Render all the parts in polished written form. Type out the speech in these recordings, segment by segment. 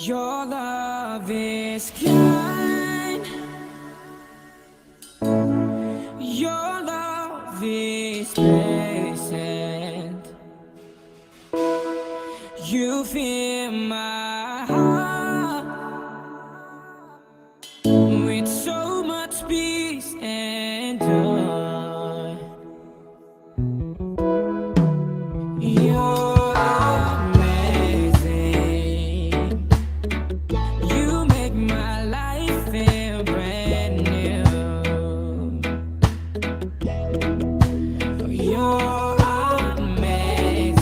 Your love is kind. Your love is patient. You fill my heart with so much peace and joy. You're amazing. You make my life feel brand new. You're amazing.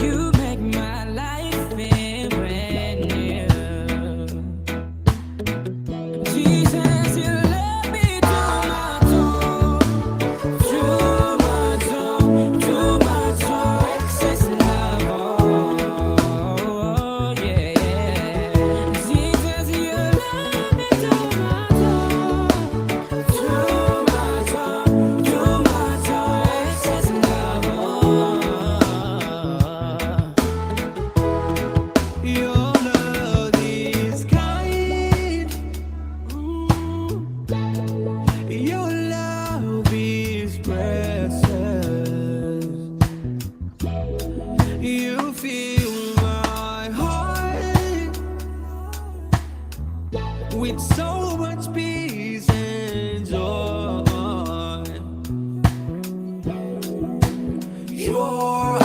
You make my life feel brand new. Jesus, you love me too much, too much, too much, excess love, oh yeah. Jesus, you love me too much, excess love, your love is kind. Your love is precious. You fill my heart with so much peace and joy. You're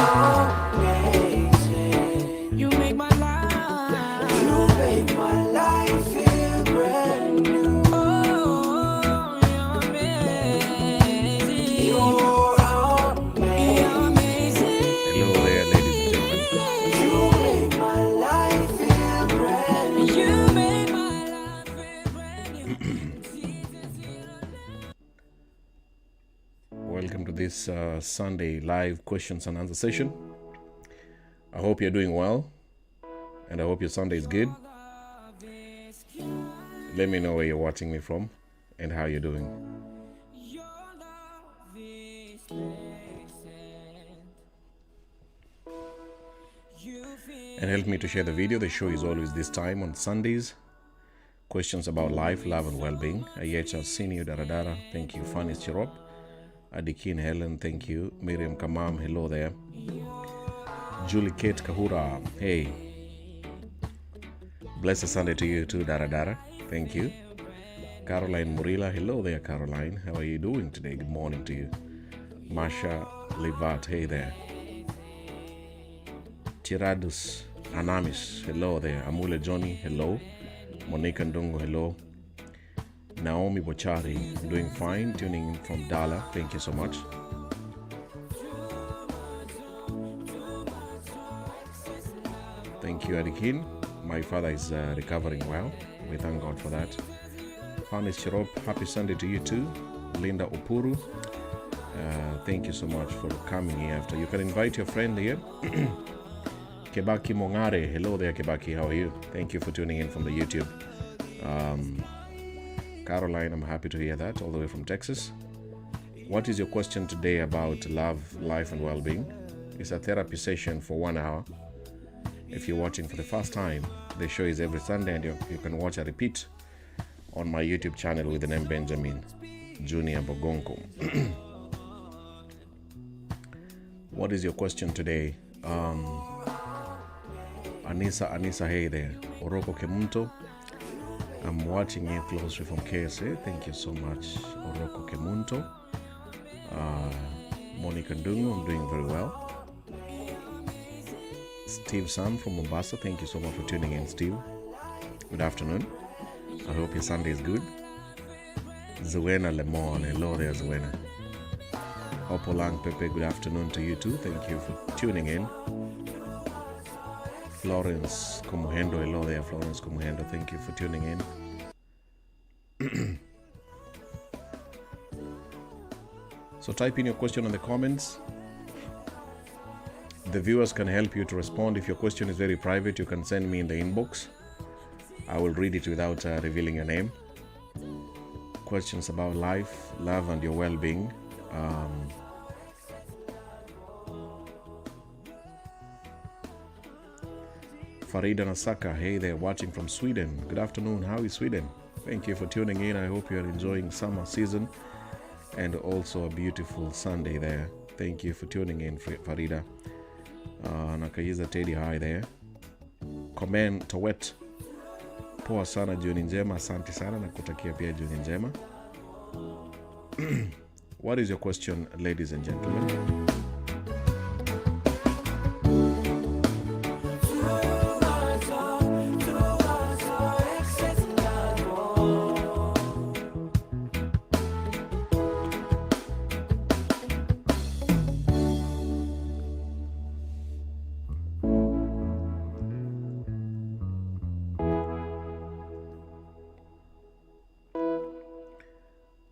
amazing. You make my life. You make my life feel brand new. Oh, you're amazing. You're amazing. Hello there, ladies and gentlemen. You make my life feel brand new. You make my life feel brand new. Welcome to this Sunday live questions and answer session. I hope you're doing well, and I hope your Sunday is good. Let me know where you're watching me from and how you're doing. Your love is patient. You feel And help me to share the video. The show is always this time on Sundays. Questions about life, love, and well-being. Ayecha Senior Daradara, thank you. Fanis Chirop. Adikin Helen, thank you. Miriam Kamam, hello there. Julie Kate Kahura, hey. Blessed Sunday to you too, Daradara. Thank you. Caroline Murila, hello there, Caroline. How are you doing today? Good morning to you. Masha Levat, hey there. Tiradus Anamis, hello there. Amule Johnny, hello. Monica Ndungo, hello. Naomi Bochari, doing fine, tuning in from Dala. Thank you so much. Thank you, Adikin. My father is recovering well. We thank God for that. Fanis Chirop, happy Sunday to you too. Linda Opuru, thank you so much for coming here after. You can invite your friend here. Kebaki Mongare, hello there, Kebaki, how are you? Thank you for tuning in from the YouTube. Caroline, I'm happy to hear that, all the way from Texas. What is your question today about love, life, and well-being? It's a therapy session for 1 hour. If you're watching for the first time, the show is every Sunday, and you can watch a repeat on my YouTube channel with the name Benjamin Junior Bogonko. What is your question today? Anissa, hey there. Oroko Kemunto. I'm watching you closely from KSA. Thank you so much, Oroko Kemunto. Monica Ndungu, I'm doing very well. Steve Sam from Mombasa, thank you so much for tuning in, Steve. Good afternoon. I hope your Sunday is good. Zuena Lemon, hello there, Zuena. Opolang Pepe, good afternoon to you too. Thank you for tuning in. Florence Kumuhendo, hello there, Florence Kumuhendo. Thank you for tuning in. So type in your question in the comments. The viewers can help you to respond. If your question is very private, you can send me in the inbox. I will read it without revealing your name. Questions about life, love, and your well-being. Farida Nasaka, hey there, watching from Sweden. Good afternoon. How is Sweden? Thank you for tuning in. I hope you are enjoying summer season and also a beautiful Sunday there. Thank you for tuning in, Farida. Nakaiza Teddy, hi there. Komen Towet, poa sana, jioni njema. Asante sana na kutakia pia jioni njema. What is your question, ladies and gentlemen?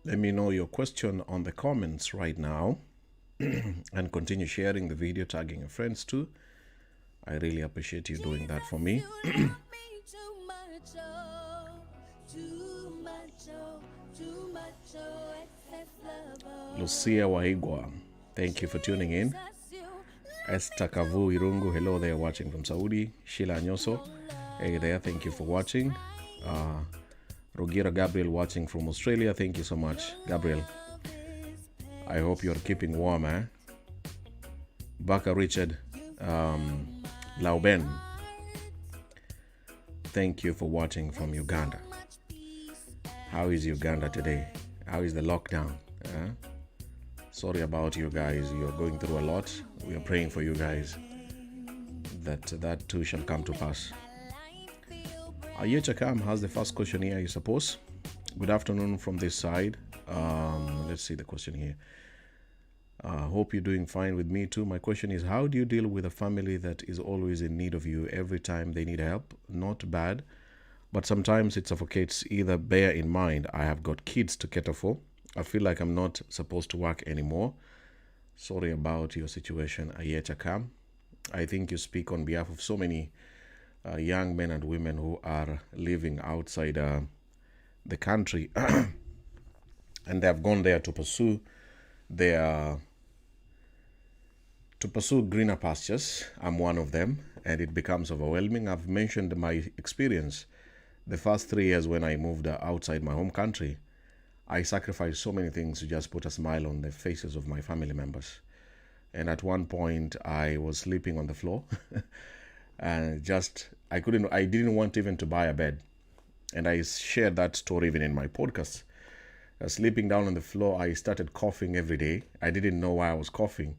Let me know your question on the comments right now and continue sharing the video, tagging your friends too. I really appreciate you doing that for me. Lucia Waigwa, thank you for tuning in. Esther Kavu Irungu, hello there, watching from Saudi. Sheila Nyoso, hey there, thank you for watching. Rogira Gabriel, watching from Australia, thank you so much, Gabriel. I hope you're keeping warm, eh? Baka Richard Lauben, thank you for watching from Uganda. How is Uganda today? How is the lockdown? Sorry about you guys, you're going through a lot. We are praying for you guys that too shall come to pass. Ayechakam has the first question here, I suppose. Good afternoon from this side. Let's see the question here. Hope you're doing fine with me too. My question is, how do you deal with a family that is always in need of you every time they need help? Not bad, but sometimes it suffocates. Either bear in mind, I have got kids to cater for. I feel like I'm not supposed to work anymore. Sorry about your situation, Ayechakam. I think you speak on behalf of so many young men and women who are living outside the country and they have gone there to pursue greener pastures. I'm one of them, and it becomes overwhelming. I've mentioned my experience. The first 3 years when I moved outside my home country, I sacrificed so many things to just put a smile on the faces of my family members. And at one point I was sleeping on the floor and I didn't want even to buy a bed. And I shared that story even in my podcast. Sleeping down on the floor, I started coughing every day. I didn't know why I was coughing.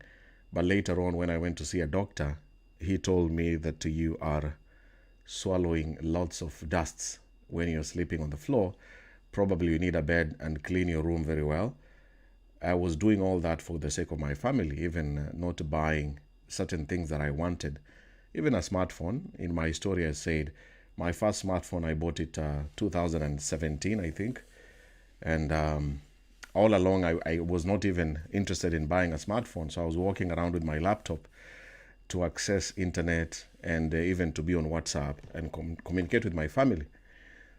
But later on, when I went to see a doctor, he told me that you are swallowing lots of dusts when you're sleeping on the floor. Probably you need a bed and clean your room very well. I was doing all that for the sake of my family, even not buying certain things that I wanted. Even a smartphone. In my story, I said my first smartphone, I bought it 2017, I think. And all along, I was not even interested in buying a smartphone. So I was walking around with my laptop to access internet and even to be on WhatsApp and communicate with my family.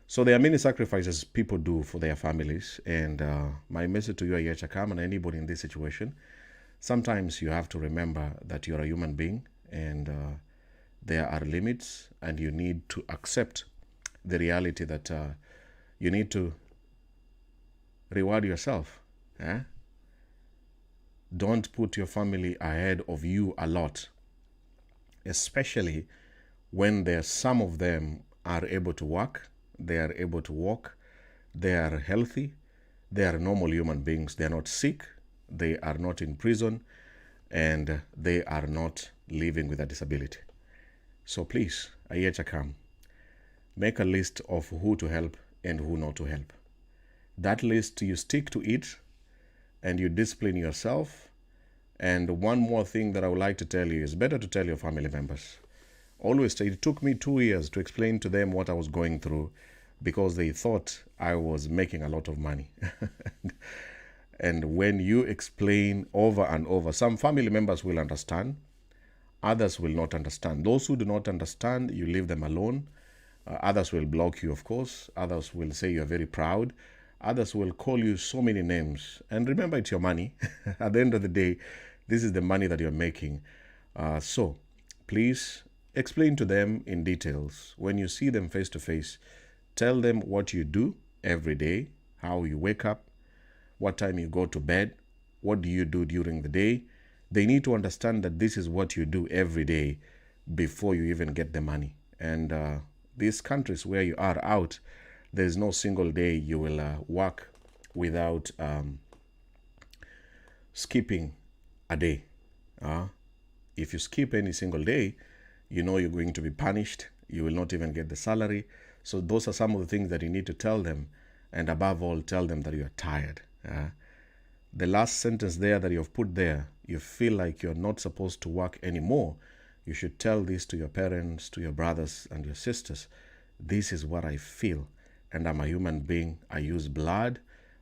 So there are many sacrifices people do for their families. And my message to you, Ayechakam, and anybody in this situation, sometimes you have to remember that you're a human being and there are limits, and you need to accept the reality that you need to reward yourself. Don't put your family ahead of you a lot, especially when some of them are able to work, they are able to walk, they are healthy, they are normal human beings, they are not sick, they are not in prison, and they are not living with a disability. So please, Ayechakam, make a list of who to help and who not to help. That list, you stick to it and you discipline yourself. And one more thing that I would like to tell you is better to tell your family members. Always, it took me 2 years to explain to them what I was going through because they thought I was making a lot of money. And when you explain over and over, some family members will understand, others will not understand. Those who do not understand, you leave them alone. Others will block you, of course. Others will say you're very proud. Others will call you so many names. And remember, it's your money. At the end of the day, this is the money that you're making. So please explain to them in details. When you see them face to face, tell them what you do every day, how you wake up, what time you go to bed, what do you do during the day. They need to understand that this is what you do every day before you even get the money. And these countries where you are out, there's no single day you will work without skipping a day. If you skip any single day, you know you're going to be punished. You will not even get the salary. So those are some of the things that you need to tell them. And above all, tell them that you are tired. The last sentence there that you've put there, you feel like you're not supposed to work anymore. You should tell this to your parents, to your brothers and your sisters. This is what I feel. And I'm a human being. I use blood.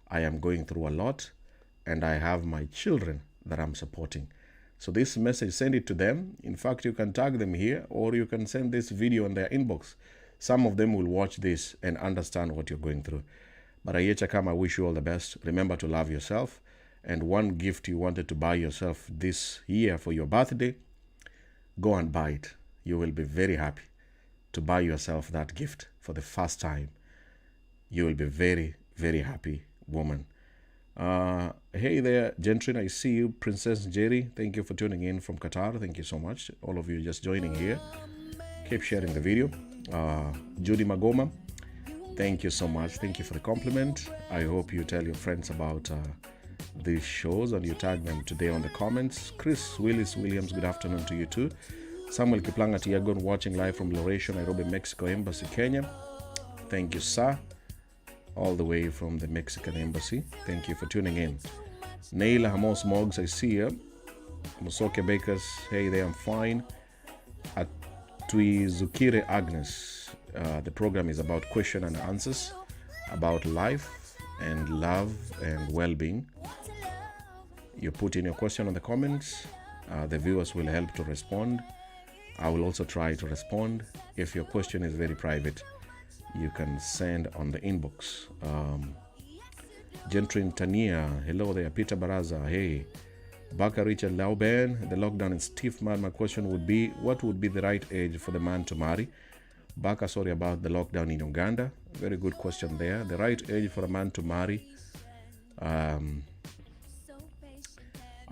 I am going through a lot. And I have my children that I'm supporting. So this message, send it to them. In fact, you can tag them here, or you can send this video in their inbox. Some of them will watch this and understand what you're going through. But Ayecha Kam, I wish you all the best. Remember to love yourself. And one gift you wanted to buy yourself this year for your birthday, go and buy it. You will be very happy to buy yourself that gift for the first time. You will be very, very happy woman. Hey there, Gentrin, I see you. Princess Jerry, thank you for tuning in from Qatar. Thank you so much. All of you just joining here. Keep sharing the video. Judy Magoma, thank you so much. Thank you for the compliment. I hope you tell your friends about these shows and you tag them today on the comments. Chris Willis Williams, good afternoon to you too. Samuel Kiplanga Tiagon, watching live from Laredo, Nairobi, Mexico Embassy, Kenya. Thank you, sir. All the way from the Mexican Embassy. Thank you for tuning in. Neila Hamos Moggs, I see you. Musoke Bakers, hey there, I'm fine. Atui Zukire Agnes, the program is about question and answers, about life and love and well-being. You put in your question on the comments. The viewers will help to respond. I will also try to respond. If your question is very private, you can send on the inbox. Gentrin Tania, hello there. Peter Baraza, hey. Baka Richard Lauben, the lockdown is stiff, man. My question would be, what would be the right age for the man to marry? Baka, sorry about the lockdown in Uganda. Very good question there. The right age for a man to marry. I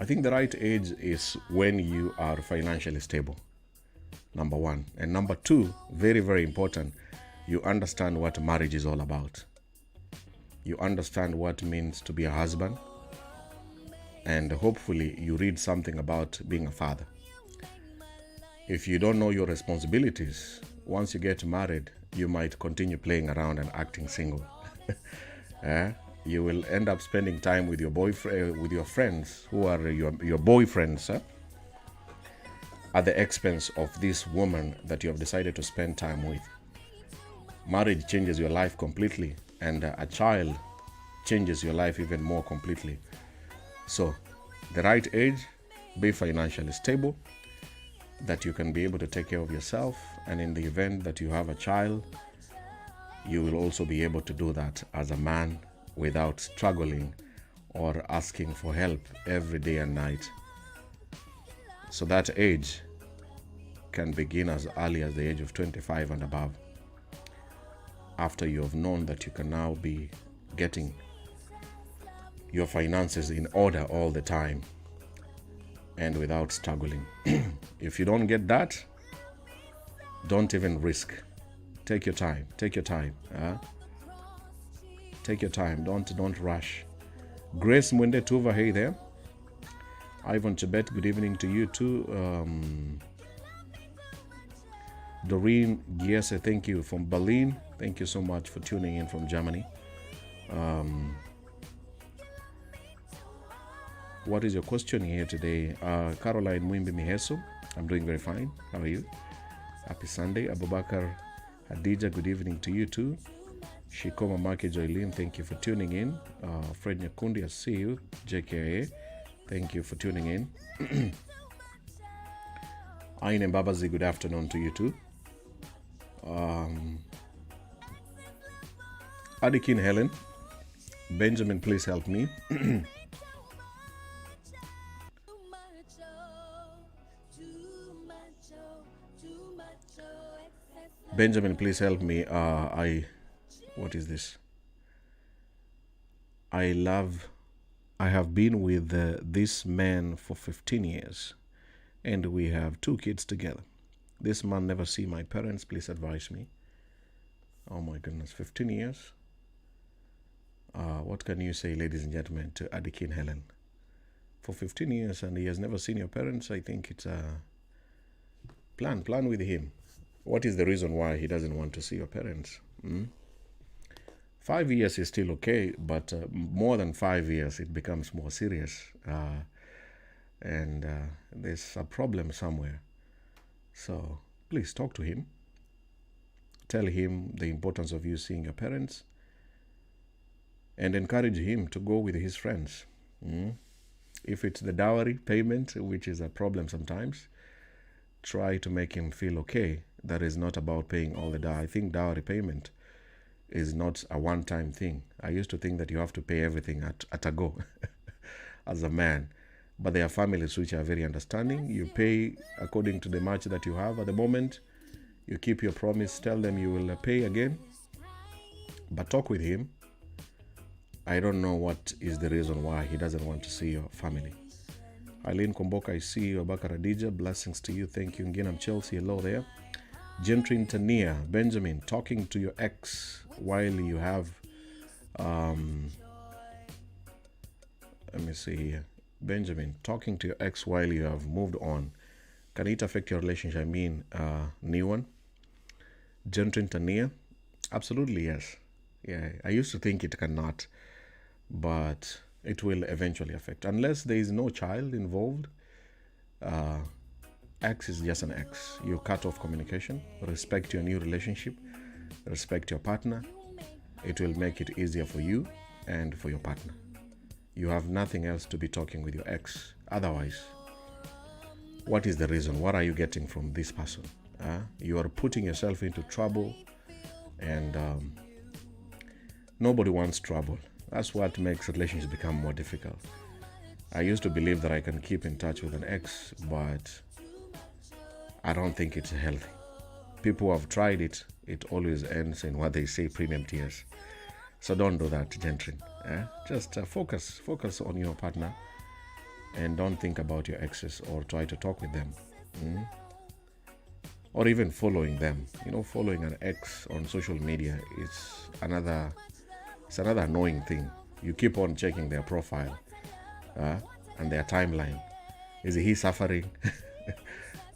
think the right age is when you are financially stable. Number one. And number two, very, very important, you understand what marriage is all about. You understand what it means to be a husband. And hopefully you read something about being a father. If you don't know your responsibilities, once you get married, you might continue playing around and acting single. You will end up spending time with your boyfriend, with your friends who are your boyfriends, at the expense of this woman that you have decided to spend time with. Marriage changes your life completely, and a child changes your life even more completely. So, the right age, be financially stable, that you can be able to take care of yourself, and in the event that you have a child, you will also be able to do that as a man without struggling or asking for help every day and night. So that age can begin as early as the age of 25 and above, after you have known that you can now be getting your finances in order all the time and without struggling. If you don't get that, don't even risk. Take your time. Take your time. Take your time. Don't rush. Grace Mwende Tuva, hey there. Ivan Chebet, good evening to you too. Doreen Giese, thank you from Berlin. Thank you so much for tuning in from Germany. What is your question here today? Caroline Mwimbi Miheso, I'm doing very fine. How are you? Happy Sunday. Abubakar Hadija, good evening to you too. Shikoma Maki Joylin, thank you for tuning in. Fred Nyakundi, I see you. JKA, thank you for tuning in. Aine Babazi, good afternoon to you too. Adikin Helen, Benjamin, please help me. Benjamin, please help me. What is this? I have been with this man for 15 years and we have 2 kids together. This man never see my parents. Please advise me. Oh my goodness, 15 years. What can you say, ladies and gentlemen, to Adikin Helen? For 15 years and he has never seen your parents. I think it's a plan with him. What is the reason why he doesn't want to see your parents? 5 years is still okay, but more than 5 years it becomes more serious, and there's a problem somewhere. So please talk to him. Tell him the importance of you seeing your parents and encourage him to go with his friends. If it's the dowry payment, which is a problem sometimes, try to make him feel okay. That is not about paying all the dowry. I think dowry payment is not a one-time thing. I used to think that you have to pay everything at a go as a man. But there are families which are very understanding. You pay according to the much that you have at the moment. You keep your promise. Tell them you will pay again. But talk with him. I don't know what is the reason why he doesn't want to see your family. Eileen Komboka, I see you. Abakar Adija, blessings to you. Thank you. Nginam Chelsea, hello there. Gentrin Tania, Benjamin, talking to your ex while you have, let me see here. Benjamin, talking to your ex while you have moved on. Can it affect your relationship? I mean, new one. Gentrin Tania, absolutely yes. Yeah, I used to think it cannot, but it will eventually affect. Unless there is no child involved, X is just an X. You cut off communication, respect your new relationship, respect your partner. It will make it easier for you and for your partner. You have nothing else to be talking with your ex. Otherwise, what is the reason? What are you getting from this person? You are putting yourself into trouble, and nobody wants trouble. That's what makes relationships become more difficult. I used to believe that I can keep in touch with an ex, but I don't think it's healthy. People who have tried it, it always ends in what they say, premium tears. So don't do that, gentlemen. Just focus on your partner and don't think about your exes or try to talk with them. Or even following them. Following an ex on social media is another annoying thing. You keep on checking their profile and their timeline. Is he suffering?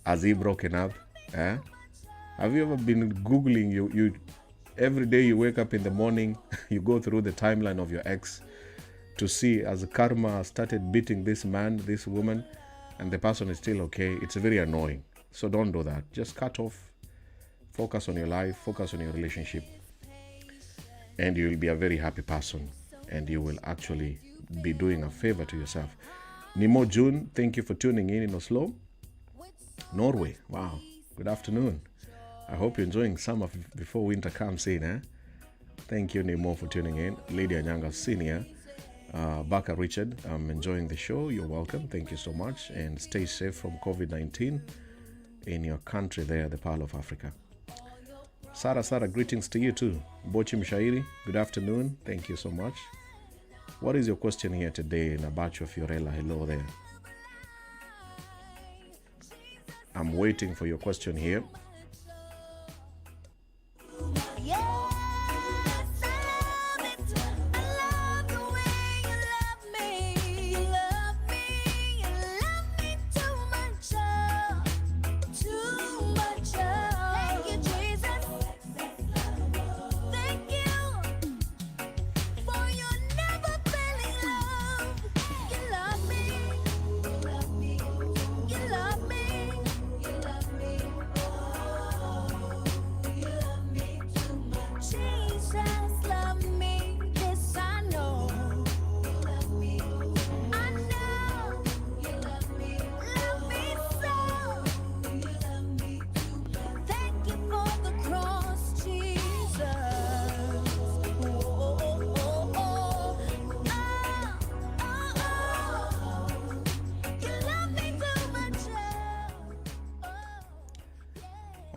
Has he broken up? Have you ever been Googling? You every day you wake up in the morning, you go through the timeline of your ex to see as karma started beating this man, this woman, and the person is still okay. It's very annoying. So don't do that. Just cut off. Focus on your life. Focus on your relationship. And you will be a very happy person. And you will actually be doing a favor to yourself. Nimo June, thank you for tuning in Oslo, Norway. Wow. Good afternoon. I hope you're enjoying summer before winter comes in. Thank you, Nemo, for tuning in. Lady Anyanga Senior, Baka Richard, I'm enjoying the show. You're welcome. Thank you so much. And stay safe from COVID-19 in your country there, the Pearl of Africa. Sarah, greetings to you too. Bochi Mshairi, good afternoon. Thank you so much. What is your question here today? Nabacho Fiorella, hello there. I'm waiting for your question here.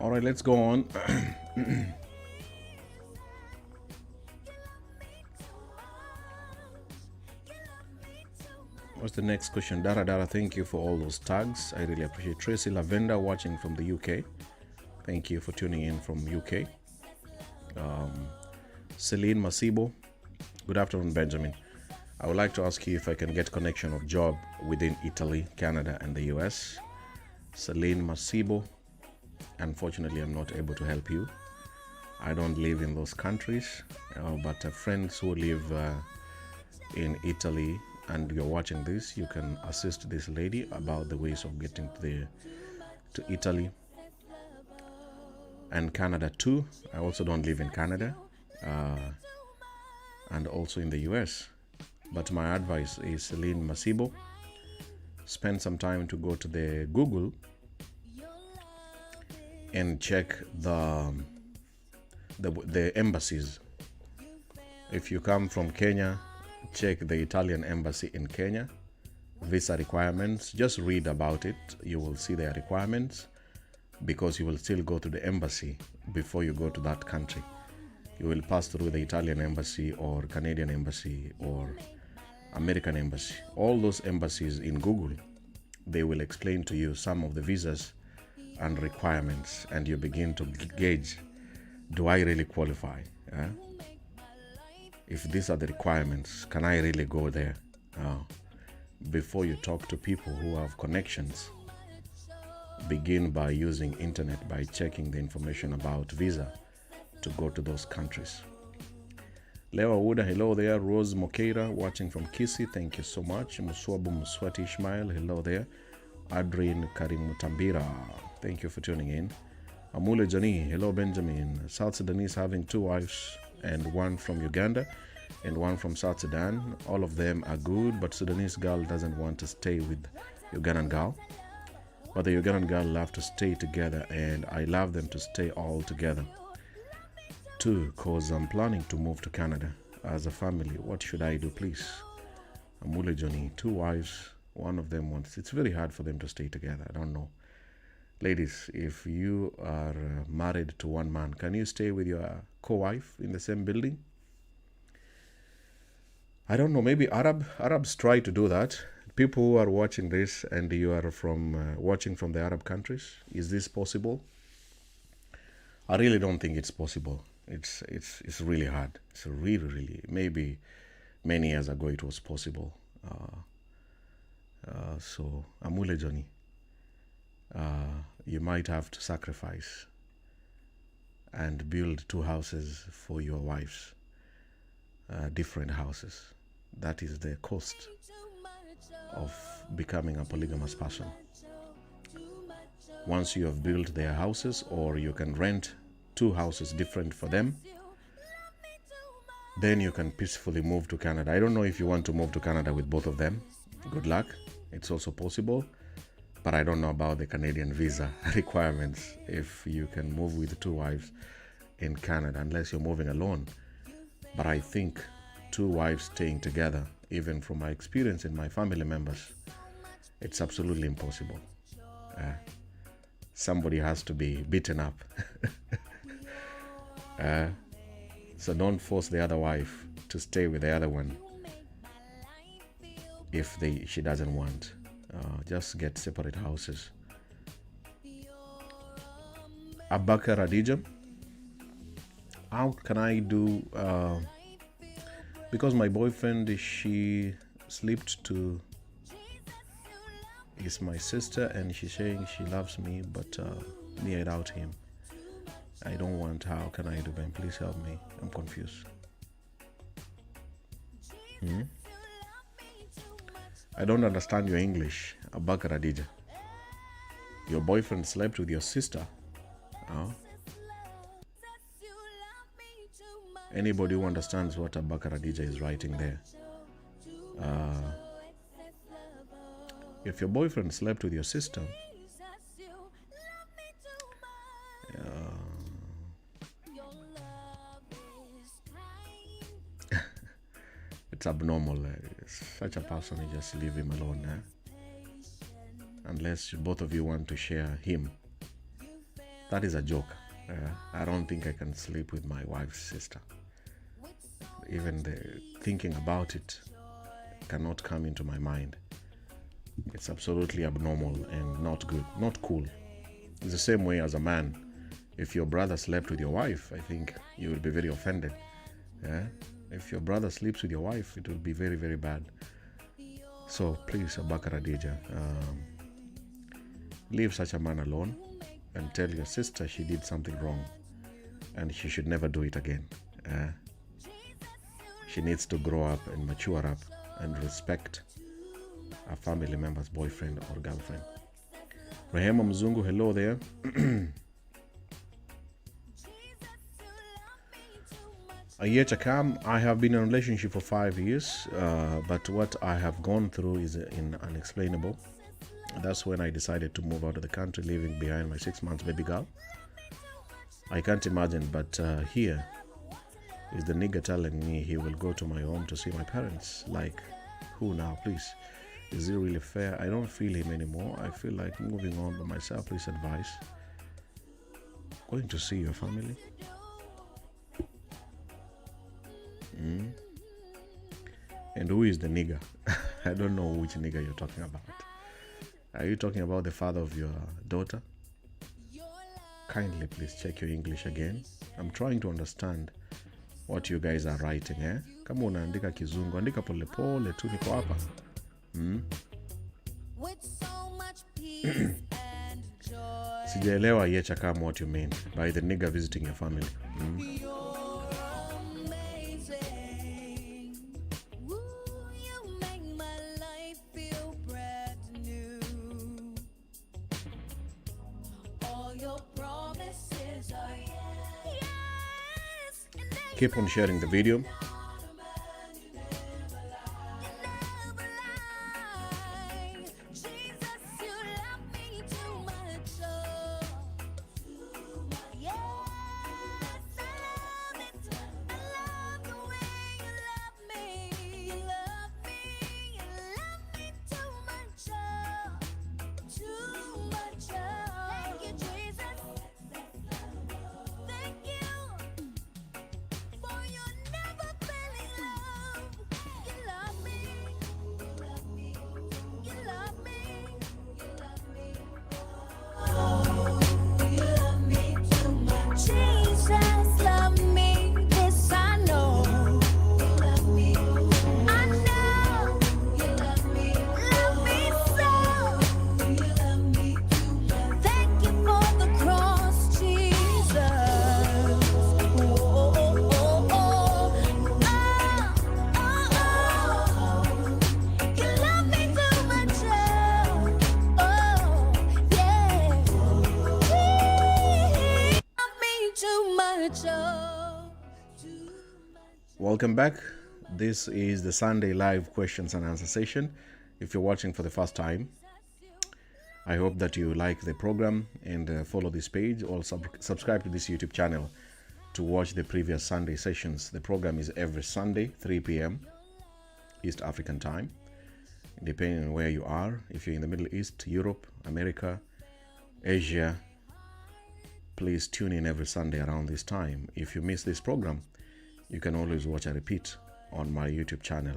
All right, let's go on. What's the next question? Dara, thank you for all those tags. I really appreciate. Tracy Lavender watching from the UK. Thank you for tuning in from UK. Celine Masibo. Good afternoon, Benjamin. I would like to ask you if I can get connection of job within Italy, Canada, and the US. Celine Masibo. Unfortunately, I'm not able to help you. I don't live in those countries, but friends who live in Italy and you're watching this, you can assist this lady about the ways of getting to Italy and Canada too. I also don't live in Canada and also in the US. But my advice is Celine Masibo, spend some time to go to the Google and check the embassies. If you come from Kenya, check the Italian embassy in Kenya. Visa requirements, just read about it. You will see their requirements because you will still go to the embassy before you go to that country. You will pass through the Italian embassy or Canadian embassy or American embassy. All those embassies in Google, they will explain to you some of the visas and requirements, and you begin to gauge, do I really qualify? If these are the requirements, can I really go there? Before you talk to people who have connections, begin by using internet, by checking the information about visa to go to those countries. Lewa Wuda, hello there. Rose Mokeira watching from Kisi, thank you so much. Muswabu Muswati Ishmael, hello there. Adrian Karimutambira, thank you for tuning in. Amule Jani, hello Benjamin. South Sudanese having 2 wives and one from Uganda and one from South Sudan. All of them are good, but Sudanese girl doesn't want to stay with Ugandan girl. But the Ugandan girl love to stay together, and I love them to stay all together too, cause I'm planning to move to Canada as a family. What should I do, please? Amule Johnny, 2 wives, one of them wants. It's very hard for them to stay together. I don't know. Ladies, if you are married to one man, can you stay with your co-wife in the same building? I don't know. Maybe Arabs try to do that. People who are watching this and you are from watching from the Arab countries, is this possible? I really don't think it's possible. It's really hard. It's really, maybe many years ago it was possible. So Amule Johnny, you might have to sacrifice and build 2 houses for your wives, different houses. That is the cost of becoming a polygamous person. Once you have built their houses, or you can rent 2 houses different for them, then you can peacefully move to Canada. I don't know if you want to move to Canada with both of them. Good luck. It's also possible, but I don't know about the Canadian visa requirements if you can move with 2 wives in Canada, unless you're moving alone. But I think 2 wives staying together, even from my experience in my family members, it's absolutely impossible. Somebody has to be beaten up. So don't force the other wife to stay with the other one if she doesn't want. Just get separate houses. Abaka Radija, how can I do, because my boyfriend, she slipped to, is my sister, and she's saying she loves me, but me without him, I don't want. How can I do, Ben? Please help me. I'm confused. I don't understand your English, Abaka Radija. Your boyfriend slept with your sister. Anybody who understands what Abaka Radija is writing there. If your boyfriend slept with your sister, it's abnormal. Such a person, you just leave him alone. Unless both of you want to share him. That is a joke. I don't think I can sleep with my wife's sister. Even thinking about it cannot come into my mind. It's absolutely abnormal and not good, not cool. It's the same way as a man. If your brother slept with your wife, I think you will be very offended. If your brother sleeps with your wife, it will be very, very bad. So please, Abubakar Adija, leave such a man alone and tell your sister she did something wrong and she should never do it again. She needs to grow up and mature up and respect a family member's boyfriend or girlfriend. Rehema Mzungu, hello there. Ayechakam, I have been in a relationship for 5 years, but what I have gone through is unexplainable. That's when I decided to move out of the country, leaving behind my 6 months baby girl. I can't imagine, but here is the nigger telling me he will go to my home to see my parents. Like, who now, please? Is it really fair? I don't feel him anymore. I feel like moving on by myself. Please advise. Going to see your family? And who is the nigger? I don't know which nigger you're talking about. Are you talking about the father of your daughter? Kindly please check your English again. I'm trying to understand what you guys are writing. Kama unaandika kizungu, andika pole pole tu, niko hapa. Sijaelewa Yechakam what you mean by the nigger visiting your family. Keep on sharing the video. Welcome back. This is the Sunday live questions and answer session. If you're watching for the first time, I hope that you like the program and follow this page or subscribe to this YouTube channel to watch the previous Sunday sessions. The program is every Sunday, 3 p.m. East African time, depending on where you are. If you're in the Middle East, Europe, America, Asia, please tune in every Sunday around this time. If you miss this program, you can always watch a repeat on my YouTube channel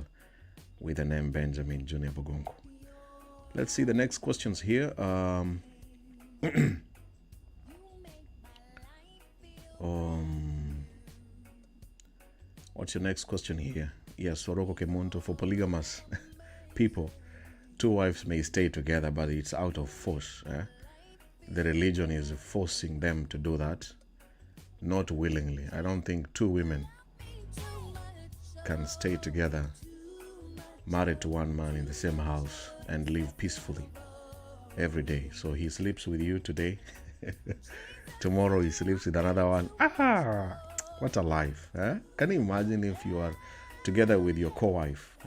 with the name Benjamin Junior Bugongo. Let's see the next questions here. What's your next question here? Yes, Soroko Kemunto, for polygamous people, 2 wives may stay together, but it's out of force. The religion is forcing them to do that, not willingly. I don't think 2 women can stay together, married to 1 man in the same house and live peacefully every day. So he sleeps with you today, tomorrow he sleeps with another one. What a life. Can you imagine if you are together with your co-wife?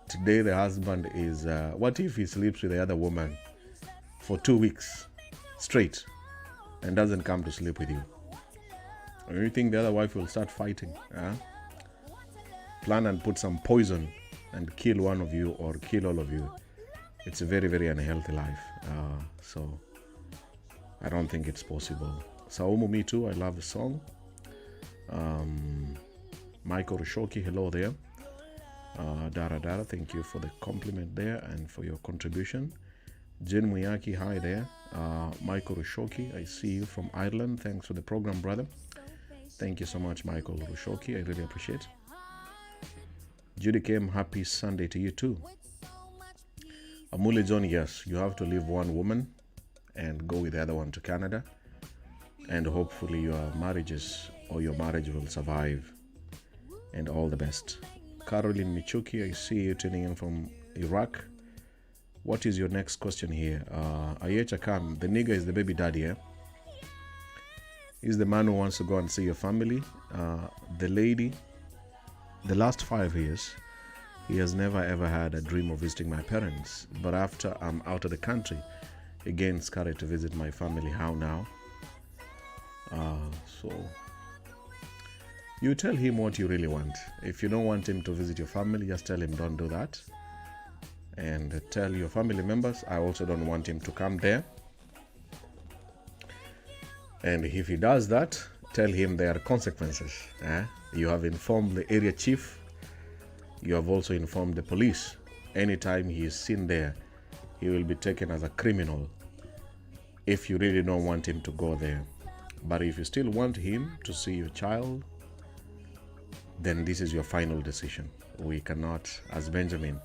Today the husband is, what if he sleeps with the other woman for 2 weeks straight and doesn't come to sleep with you? Or you think the other wife will start fighting? Plan and put some poison and kill one of you or kill all of you. It's a very, very unhealthy life. So I don't think it's possible. Saumu, me too. I love the song. Michael Rushoki, hello there. Dara, thank you for the compliment there and for your contribution. Jin Muyaki, hi there. Michael Rushoki, I see you from Ireland. Thanks for the program, brother. Thank you so much, Michael Rushoki. I really appreciate it. Judy Kim, happy Sunday to you too. Amule John, yes, you have to leave one woman and go with the other one to Canada. And hopefully your marriage will survive. And all the best. Caroline Michuki, I see you tuning in from Iraq. What is your next question here? Ayecha Khan, the nigger is the baby daddy, eh? He's the man who wants to go and see your family. The lady, the last 5 years, he has never ever had a dream of visiting my parents. But after I'm out of the country, he gains courage to visit my family. How now? So you tell him what you really want. If you don't want him to visit your family, just tell him don't do that. And tell your family members, I also don't want him to come there. And if he does that, tell him there are consequences. You have informed the area chief. You have also informed the police. Anytime he is seen there, he will be taken as a criminal if you really don't want him to go there. But if you still want him to see your child, then this is your final decision. We cannot, as Benjamin,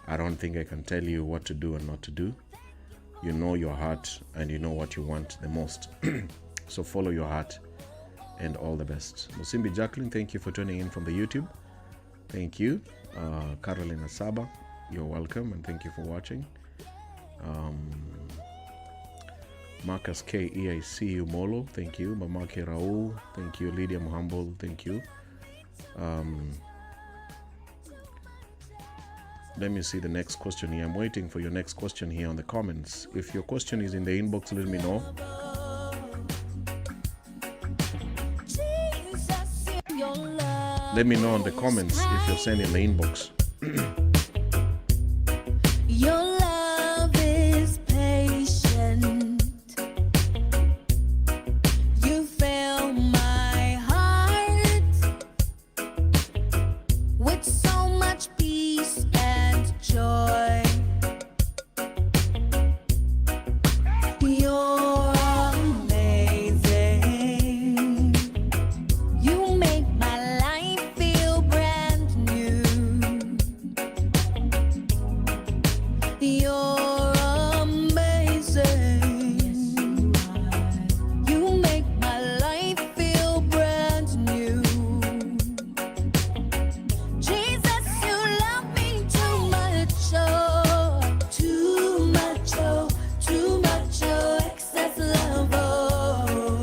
I don't think I can tell you what to do and not to do. You know your heart and you know what you want the most. So follow your heart and all the best. Musimbi Jacqueline, thank you for tuning in from the YouTube. Thank you. Carolina Saba, you're welcome and thank you for watching. Marcus K. EIC Umolo, thank you. Mamake Raul, thank you. Lydia Muhambol, thank you. Let me see the next question here. I'm waiting for your next question here on the comments. If your question is in the inbox, let me know. Let me know in the comments if you're sending the inbox. Your love is patient. You fill my heart with so much peace and joy. You're amazing. You make my life feel brand new. You're amazing. You make my life feel brand new. Jesus, you love me too much, oh, too much, oh, too much, oh, excess love, oh.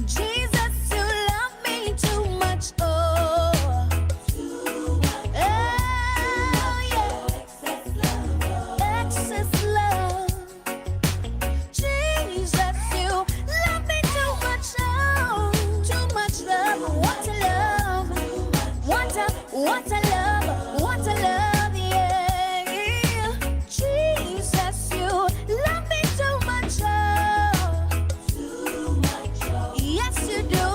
Jesus, you love me too much, oh, too much, oh, yeah, excess love. Jesus, you love me too much, oh, too much love. What a love, what a love, what a love, yeah. Jesus, you love me too much, oh, too much, oh. Yes, you do.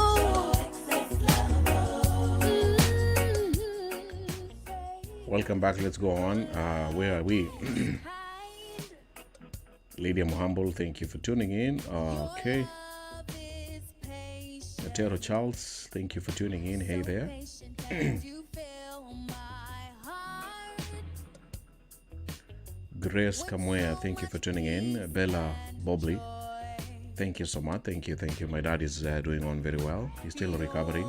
Welcome back. Let's go on. Where are we? Lydia Muhambol, thank you for tuning in. Okay. Otero Charles, thank you for tuning in. Hey there. Grace Kamwea, thank you for tuning in. Bella Bobley, thank you so much. Thank you. My dad is doing on very well. He's still recovering.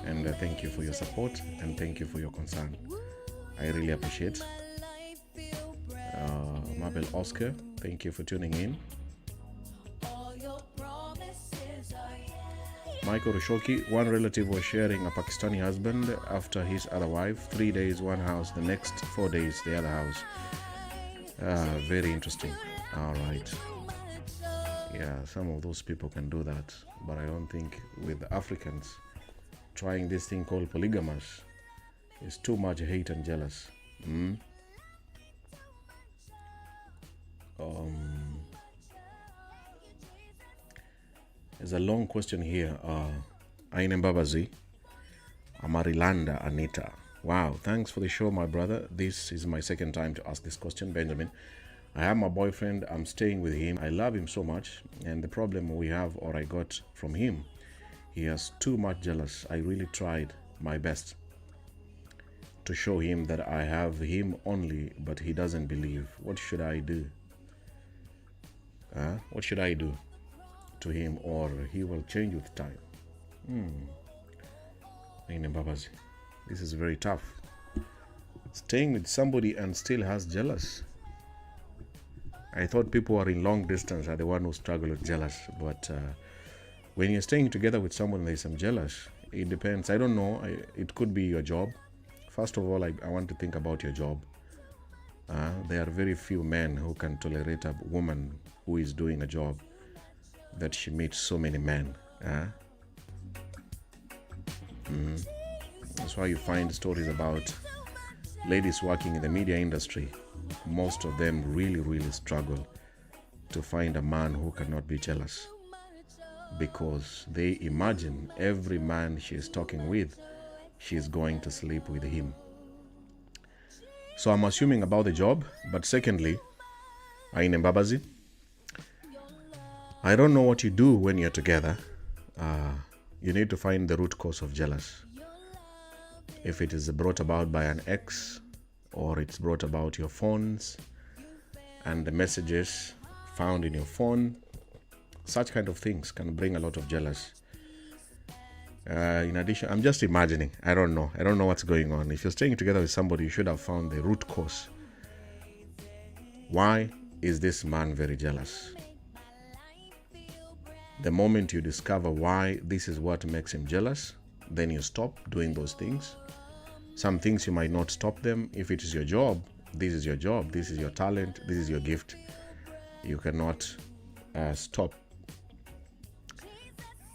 And thank you for your support and thank you for your concern. I really appreciate. Mabel Oscar, thank you for tuning in. Michael Rushoki, one relative was sharing a Pakistani husband after his other wife. 3 days, one house, the next 4 days, the other house. Very interesting. All right. Yeah, some of those people can do that, but I don't think with the Africans trying this thing called polygamous is too much hate and jealous. There's a long question here. Aine Babazi, Amarilanda Anita. Wow, thanks for the show, my brother. This is my second time to ask this question, Benjamin. I have my boyfriend. I'm staying with him. I love him so much. And the problem we have, or I got from him, he has too much jealous. I really tried my best to show him that I have him only, but he doesn't believe. What should I do? What should I do to him, or he will change with time? Babazi, this is very tough. Staying with somebody and still has jealous. I thought people who are in long distance are the one who struggle with jealous, but when you're staying together with someone there's some jealous, it depends. I don't know. It could be your job. First of all, I want to think about your job. There are very few men who can tolerate a woman who is doing a job that she meets so many men. That's why you find stories about ladies working in the media industry. Most of them really struggle to find a man who cannot be jealous, because they imagine every man she is talking with, she is going to sleep with him. So I'm assuming about the job. But secondly, Aine Babazi, I don't know what you do when you're together. You need to find the root cause of jealous. If it is brought about by an ex, or it's brought about your phones and the messages found in your phone, such kind of things can bring a lot of jealous. In addition, I'm just imagining. I don't know what's going on. If you're staying together with somebody, you should have found the root cause. Why is this man very jealous? The moment you discover why this is what makes him jealous, then you stop doing those things. Some things you might not stop them. If it is your job, this is your job, this is your talent, this is your gift. You cannot stop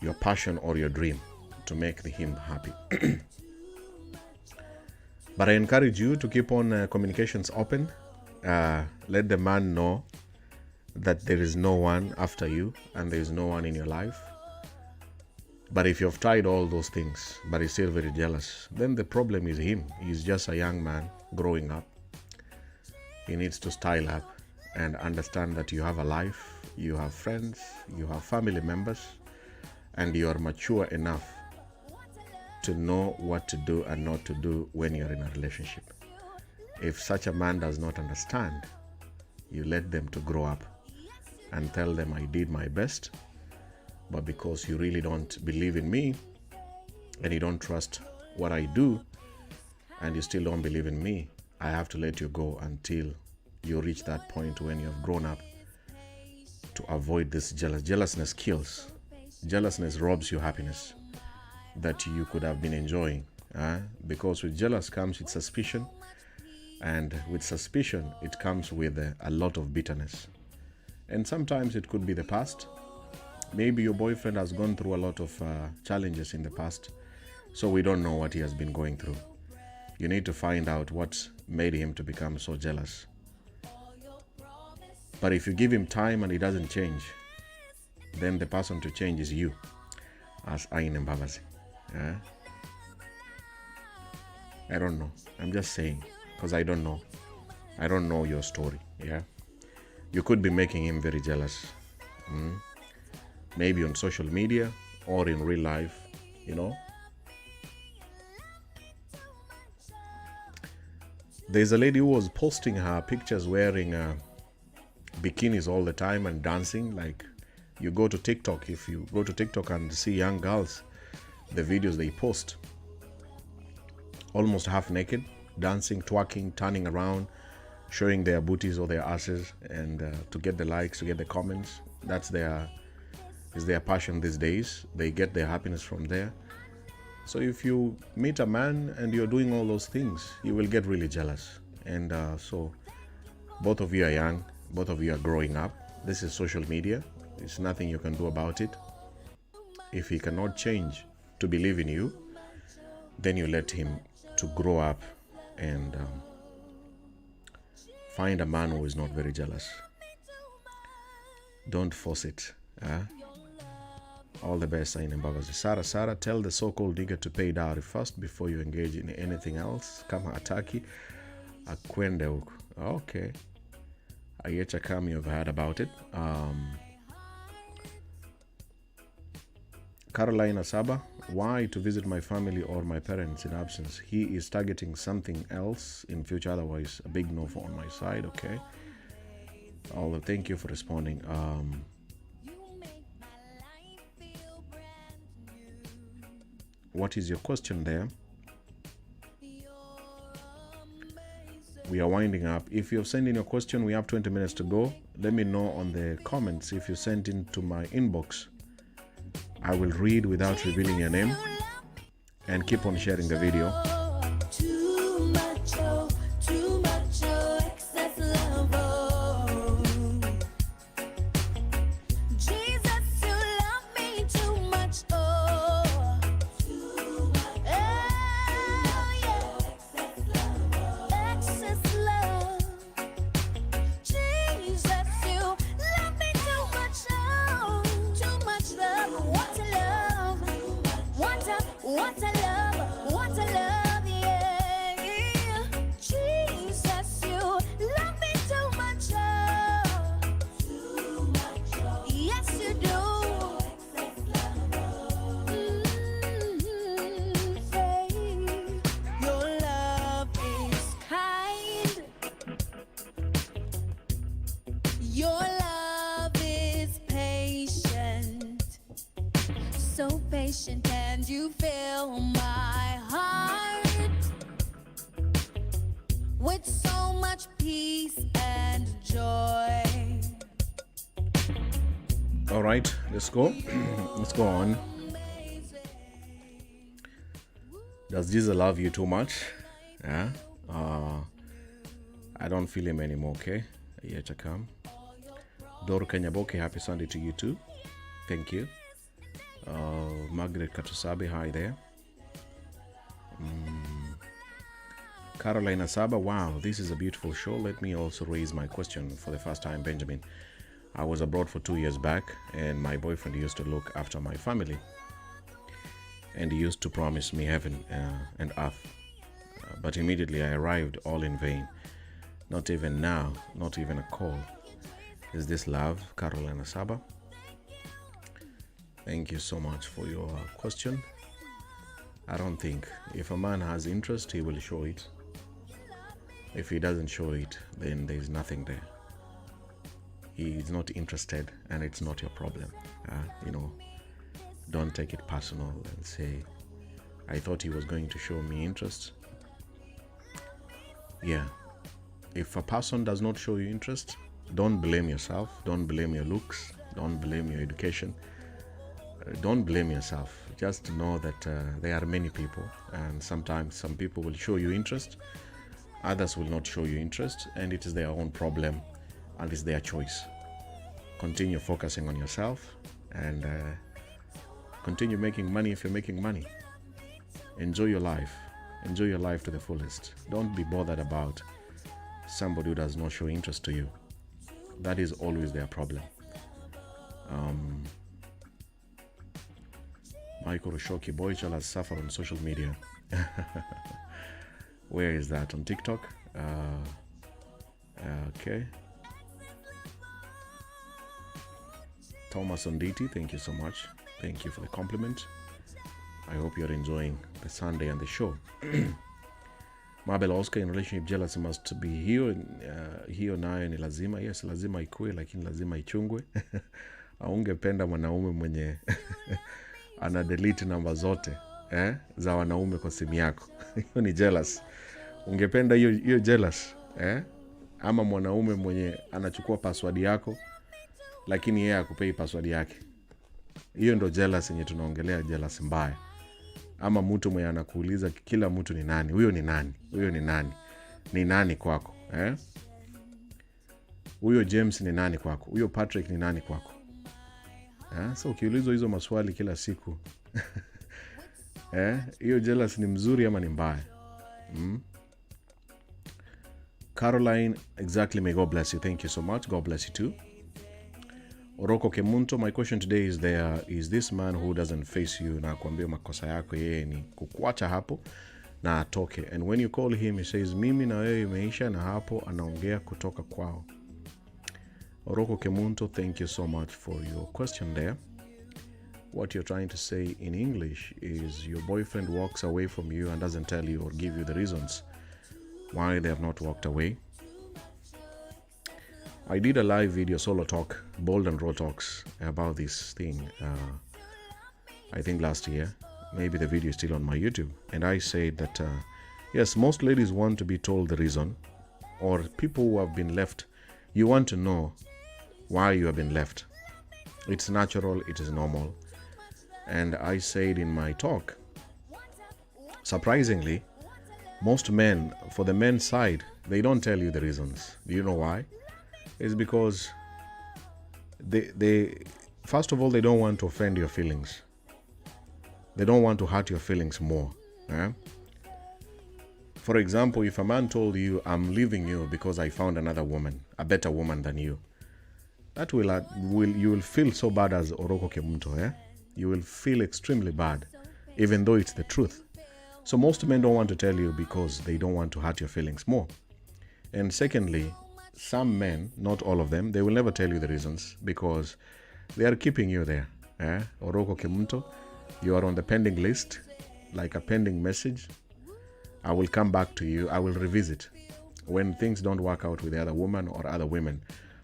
your passion or your dream to make him happy. But I encourage you to keep on communications open. Let the man know that there is no one after you and there is no one in your life. But if you've tried all those things but he's still very jealous, then the problem is him. He's just a young man growing up. He needs to style up and understand that you have a life, you have friends, you have family members, and you are mature enough to know what to do and not to do when you're in a relationship. If such a man does not understand, you let them to grow up and tell them, I did my best, but because you really don't believe in me and you don't trust what I do and you still don't believe in me, I have to let you go until you reach that point when you have grown up to avoid this jealousness kills. Jealousness robs you happiness that you could have been enjoying, because with jealous comes with suspicion, and with suspicion it comes with a lot of bitterness. And sometimes it could be the past. Maybe your boyfriend has gone through a lot of challenges in the past, so we don't know what he has been going through. You need to find out what made him to become so jealous. But if you give him time and he doesn't change, then the person to change is you, as Aine Babazi. I don't know. I'm just saying, because I don't know. I don't know your story. You could be making him very jealous. Maybe on social media or in real life, There's a lady who was posting her pictures wearing bikinis all the time and dancing. Like, you go to TikTok, if you go to TikTok and see young girls, the videos they post, almost half naked, dancing, twerking, turning around, showing their booties or their asses, and to get the likes, to get the comments. That's their passion these days. They get their happiness from there. So if you meet a man and you're doing all those things, you will get really jealous. And so both of you are young, both of you are growing up. This is social media. There's nothing you can do about it. If he cannot change to believe in you, then you let him to grow up and find a man who is not very jealous. Don't force it. All the best, Saini Mbavazi. Sarah, tell the so-called nigger to pay dowry first before you engage in anything else. Kama ataki, akwende huko. Okay. Ayecha Kam, you've heard about it. Carolina Saba, why to visit my family or my parents in absence? He is targeting something else in future, otherwise a big no on my side. Okay. Although, thank you for responding. What is your question there? We are winding up. If you have sent in your question, we have 20 minutes to go. Let me know on the comments if you sent into my inbox. I will read without revealing your name, and keep on sharing the video. Too much, excess love. Oh. Jesus, you love me too much. Oh, too much. Oh, yeah. Excess love. Jesus, you love me too much. Oh, too much love. What a love. What a love. What a love. Yeah. Jesus, you love me too much. Oh, too much. Yes, you do. Say, your love is kind. Your love is patient. So patient, and you fill my heart with so much peace and joy. All right, let's go. Let's go on. Does Jesus love you too much? Yeah. I don't feel him anymore. Okay. Ayecha Kam. Doro Kenyaboke, happy Sunday to you too. Thank you. Margaret Katusabe, hi there. Carolina Saba, wow, this is a beautiful show. Let me also raise my question for the first time, Benjamin. I was abroad for 2 years back, and my boyfriend used to look after my family, and he used to promise me heaven and earth. But immediately I arrived, all in vain. Not even now, not even a call. Is this love, Carolina Saba? Thank you so much for your question. I don't think if a man has interest, he will show it. If he doesn't show it, then there's nothing there. He is not interested, and it's not your problem. Don't take it personal and say, I thought he was going to show me interest. Yeah. If a person does not show you interest, don't blame yourself. Don't blame your looks. Don't blame your education. Don't blame yourself. Just know that there are many people, and sometimes some people will show you interest, others will not show you interest, and it is their own problem, and it's their choice. Continue focusing on yourself, and continue making money if you're making money. Enjoy your life. Enjoy your life to the fullest. Don't be bothered about somebody who does not show interest to you. That is always their problem. Michael Oshoki, Boychal has suffered on social media. Where is that? On TikTok? Okay. Thomas Onditi, thank you so much. Thank you for the compliment. I hope you're enjoying the Sunday and the show. Mabel Oscar, in relationship jealousy must be hiyo nayo ni lazima. Yes, lazima ikue, lakini lazima ichungwe. Aungependa mwanaume mwenye ana delete namba zote za wanaume kwa simu yako. Hiyo ni jealous. Ungependa hiyo jealous, ama mwanaume mwenye anachukua password yako lakini yeye hakupei password yake. Hiyo ndo jealous yenye tunaongelea, jealous mbaya. Ama mtu mwenye anakuuliza kila mtu ni nani? Huyo ni nani? Huyo ni nani? Ni nani kwako? Huyo James ni nani kwako? Huyo Patrick ni nani kwako? So ukiulizwa hizo maswali kila siku, hiyo jealous ni mzuri ama ni mbaya? Caroline, exactly, may God bless you. Thank you so much. God bless you too. Oroko Kemunto, my question today is this man who doesn't face you na kuambia makosa yako yeye ni kukuacha hapo na atoke. And when you call him, he says, mimi na wewe imeisha, na hapo anaongea kutoka kwao. Oroko Kemunto, thank you so much for your question there. What you're trying to say in English is your boyfriend walks away from you and doesn't tell you or give you the reasons why they have not walked away. I did a live video, solo talk, bold and raw talks about this thing, I think last year. Maybe the video is still on my YouTube. And I said that, yes, most ladies want to be told the reason, or people who have been left, you want to know why you have been left. It's natural, it is normal. And I said in my talk, surprisingly, most men, for the men's side, they don't tell you the reasons. Do you know why? It's because they first of all, they don't want to offend your feelings. They don't want to hurt your feelings more. For example, if a man told you, I'm leaving you because I found another woman, a better woman than you, that you will feel so bad as Oroko Kemunto. You will feel extremely bad, even though it's the truth. So most men don't want to tell you because they don't want to hurt your feelings more. And secondly, some men, not all of them, they will never tell you the reasons because they are keeping you there. Oroko Kemunto, you are on the pending list, like a pending message. I will come back to you. I will revisit. When things don't work out with the other woman or other women,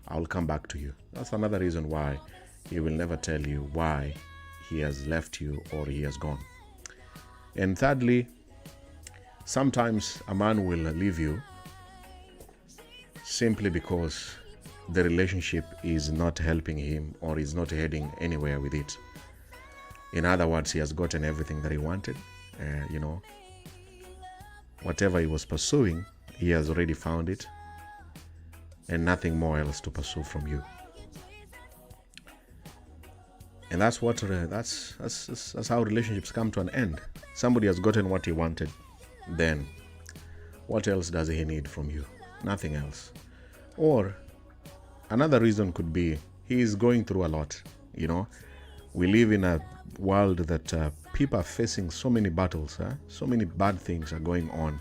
I will come back to you. That's another reason why he will never tell you why he has left you or he has gone. And thirdly, sometimes a man will leave you simply because the relationship is not helping him or is not heading anywhere with it. In other words, he has gotten everything that he wanted. Whatever he was pursuing, he has already found it, and nothing more else to pursue from you. And that's how relationships come to an end. Somebody has gotten what he wanted, then what else does he need from you? Nothing else. Or another reason could be he is going through a lot. We live in a world that people are facing so many battles. So many bad things are going on.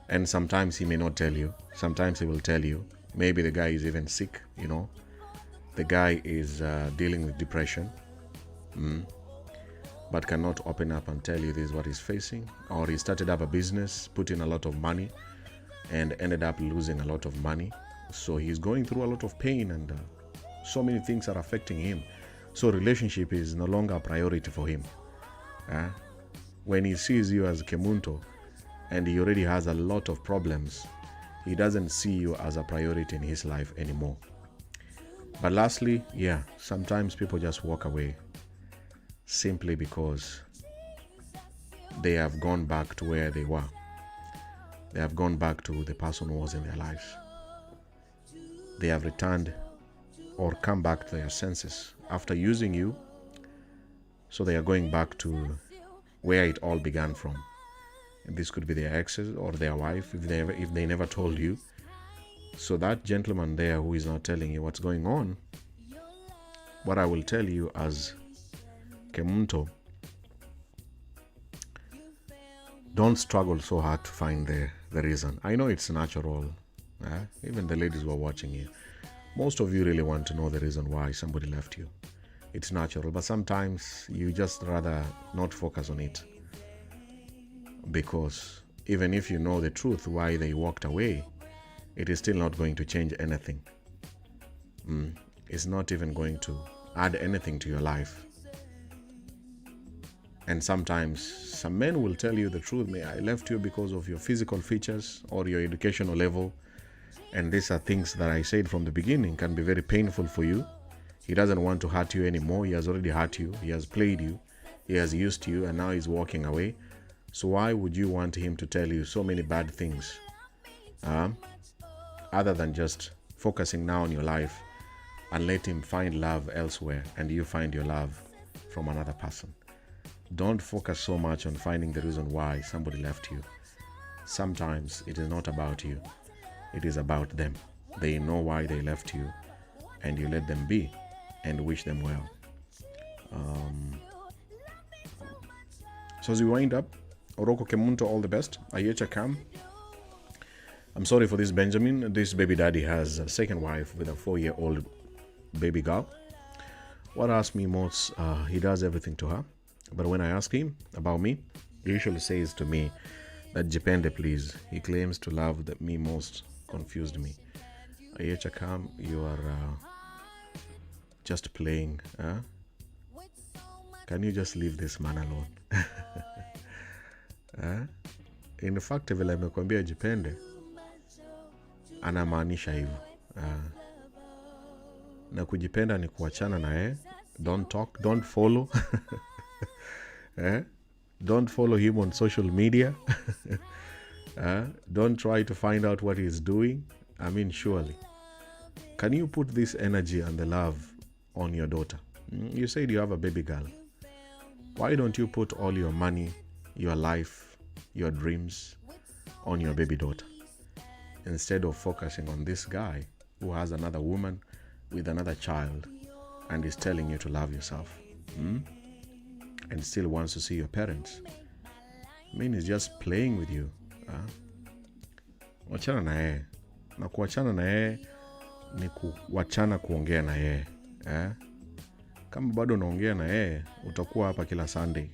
And sometimes he may not tell you. Sometimes he will tell you. Maybe the guy is even sick, The guy is dealing with depression. But cannot open up and tell you this is what he's facing. Or he started up a business, put in a lot of money, and ended up losing a lot of money. So he's going through a lot of pain, and so many things are affecting him. So relationship is no longer a priority for him. When he sees you as Kemunto and he already has a lot of problems, he doesn't see you as a priority in his life anymore. But lastly, sometimes people just walk away simply because they have gone back to where they were. They have gone back to the person who was in their lives. They have returned or come back to their senses after using you. So they are going back to where it all began from. And this could be their exes or their wife if they never told you. So that gentleman there who is not telling you what's going on, what I will tell you as Kemunto, don't struggle so hard to find the reason. I know it's natural. Even the ladies who are watching you, most of you really want to know the reason why somebody left you. It's natural, but sometimes you just rather not focus on it, because even if you know the truth why they walked away, it is still not going to change anything. It's not even going to add anything to your life. And sometimes some men will tell you the truth. I left you because of your physical features or your educational level. And these are things that I said from the beginning can be very painful for you. He doesn't want to hurt you anymore. He has already hurt you. He has played you. He has used you, and now he's walking away. So why would you want him to tell you so many bad things? Other than just focusing now on your life and let him find love elsewhere and you find your love from another person. Don't focus so much on finding the reason why somebody left you. Sometimes it is not about you. It is about them. They know why they left you, and you let them be. and wish them well. So as we wind up, Oroko Kemunto, all the best. Ayecha Kam. I'm sorry for this, Benjamin. This baby daddy has a second wife with a 4-year-old baby girl. What asked me most, he does everything to her. But when I ask him about me, he usually says to me that Jipende, please. He claims to love that me most confused me. Ayecha Kam, you are just playing. Huh? Can you just leave this man alone? In fact, vile amekwambia Jipende, anamaanisha hivyo. Na kujipenda ni kuachana na yeye. Don't talk, don't follow. Don't follow him on social media. Don't try to find out what he's doing. I mean, surely. Can you put this energy and the love on your daughter? You said you have a baby girl. Why don't you put all your money, your life, your dreams on your baby daughter, instead of focusing on this guy who has another woman with another child and is telling you to love yourself, and still wants to see your parents? I mean, he's just playing with you. Wachana na yeye. Na kuachana na yeye ni kuachana kuongea na yeye. Kama bado unaongea na yeye, utakuwa hapa kila Sunday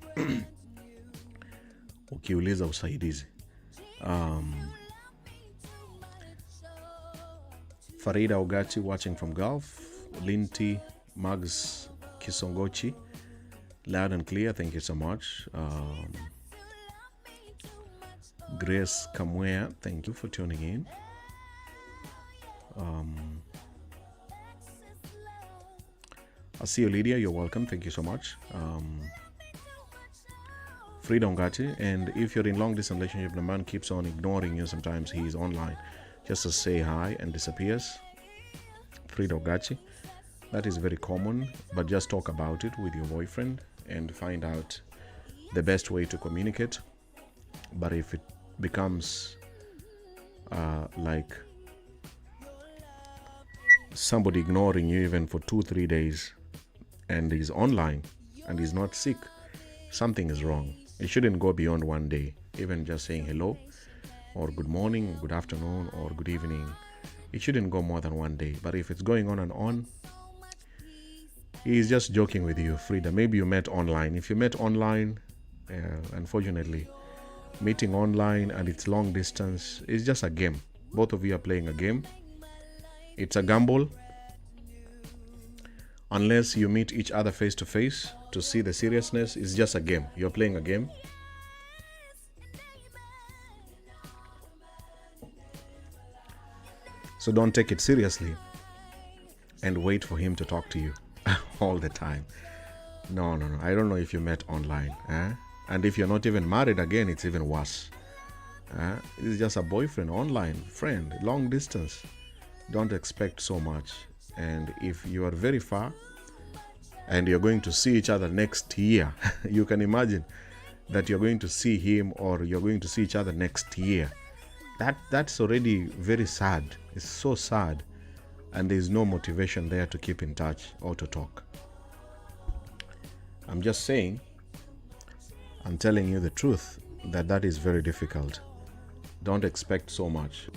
ukiuliza usaidizi. Farida Ogati watching from Gulf. Linti Mags Kisongochi, loud and clear, thank you so much. Grace Kamwea, thank you for tuning in. I see you, Lydia, you're welcome, thank you so much. Frida Ongati, and if you're in long distance relationship, the man keeps on ignoring you, sometimes he's online just to say hi and disappears. Frida Ongati, that is very common, but just talk about it with your boyfriend and find out the best way to communicate. But if it becomes like somebody ignoring you even for 2-3 days, and he's online and he's not sick, something is wrong. It shouldn't go beyond 1 day. Even just saying hello or good morning, good afternoon, or good evening, it shouldn't go more than 1 day. But if it's going on and on, he's just joking with you. Frida, maybe you met online. If you met online, unfortunately, meeting online and it's long distance, it's just a game. Both of you are playing a game. It's a gamble. Unless you meet each other face to face to see the seriousness, it's just a game. You're playing a game. So don't take it seriously and wait for him to talk to you all the time. No. I don't know if you met online. And if you're not even married, again, it's even worse. It's just a boyfriend, online, friend, long distance. Don't expect so much. And if you are very far and you're going to see each other next year, you can imagine that you're going to see him or you're going to see each other next year. That's already very sad. It's so sad. And there's no motivation there to keep in touch or to talk. I'm just saying, I'm telling you the truth, that is very difficult. Don't expect so much.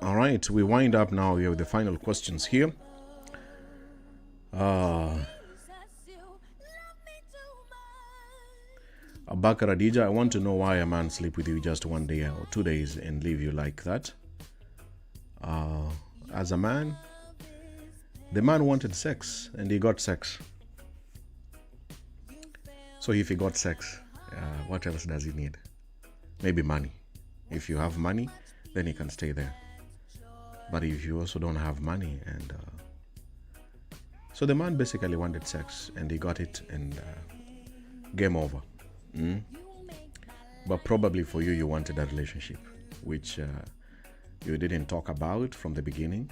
All right, we wind up now with the final questions here. Abakar Adija, I want to know why a man sleep with you just 1 day or 2 days and leave you like that. As a man, the man wanted sex and he got sex. So if he got sex, what else does he need? Maybe money. If you have money, then he can stay there. But if you also don't have money, and So the man basically wanted sex and he got it, and game over. But probably for you, you wanted a relationship, which you didn't talk about from the beginning.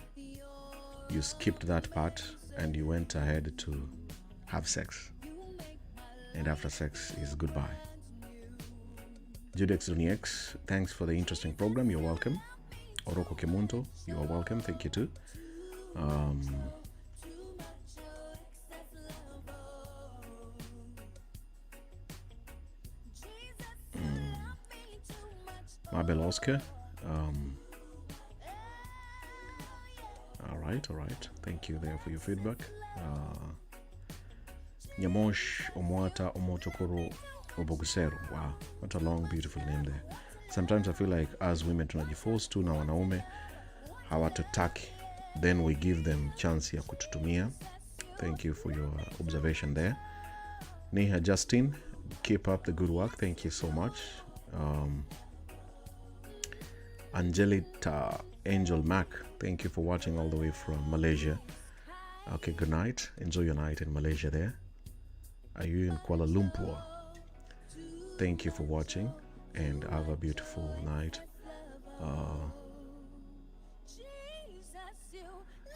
You skipped that part and you went ahead to have sex. And after sex is goodbye. Judex Duniex, thanks for the interesting program. You're welcome. Oroko Kemunto, you are welcome. Thank you too. Mabel Oscar. All right. Thank you there for your feedback. Nyamosh Omwata Omochokoro Obogusero. Wow, what a long, beautiful name there. Sometimes I feel like as women tunajiforce tu na wanaume hawatutaki, then we give them chance ya kututumia. Thank you for your observation there. Neha Justin, keep up the good work. Thank you so much. Angelita Angel Mac, thank you for watching all the way from Malaysia. Okay, good night. Enjoy your night in Malaysia there. Are you in Kuala Lumpur? Thank you for watching and have a beautiful night.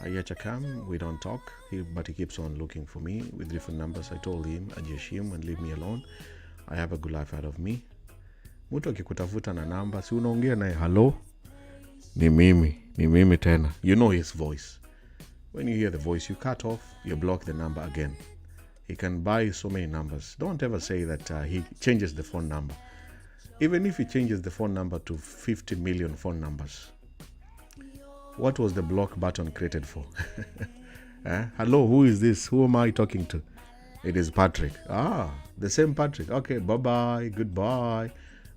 Ayachakam, we don't talk, but he keeps on looking for me with different numbers. I told him, ajiheshimu and leave me alone. I have a good life out of me. Mtu akikutafuta na namba, si unaongea naye, hello? Ni mimi tena. You know his voice. When you hear the voice, you cut off, you block the number again. He can buy so many numbers. Don't ever say that he changes the phone number. Even if he changes the phone number to 50 million phone numbers, what was the block button created for? Hello, who is this? Who am I talking to? It is Patrick. The same Patrick. Okay, bye-bye, goodbye.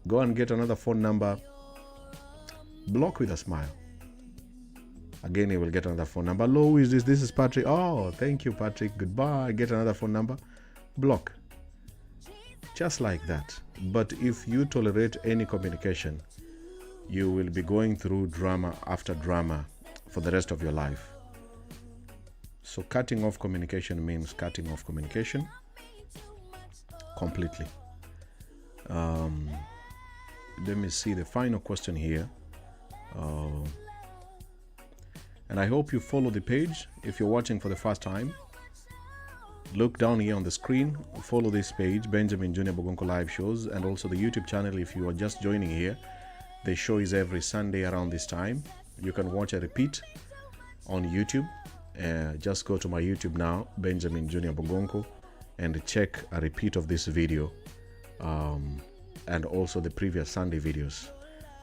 Go and get another phone number. Block with a smile. Again, he will get another phone number. Hello, who is this? This is Patrick. Oh, thank you, Patrick. Goodbye. Get another phone number. Block. Just like that. But if you tolerate any communication, you will be going through drama after drama for the rest of your life. So cutting off communication means cutting off communication completely. Let me see the final question here. And I hope you follow the page. If you're watching for the first time, look down here on the screen, follow this page, Benjamin Junior Bogonko Live Shows, and also the YouTube channel. If you are just joining here, the show is every Sunday around this time. You can watch a repeat on YouTube. Just go to my YouTube now, Benjamin Junior Bogonko, and check a repeat of this video, and also the previous Sunday videos.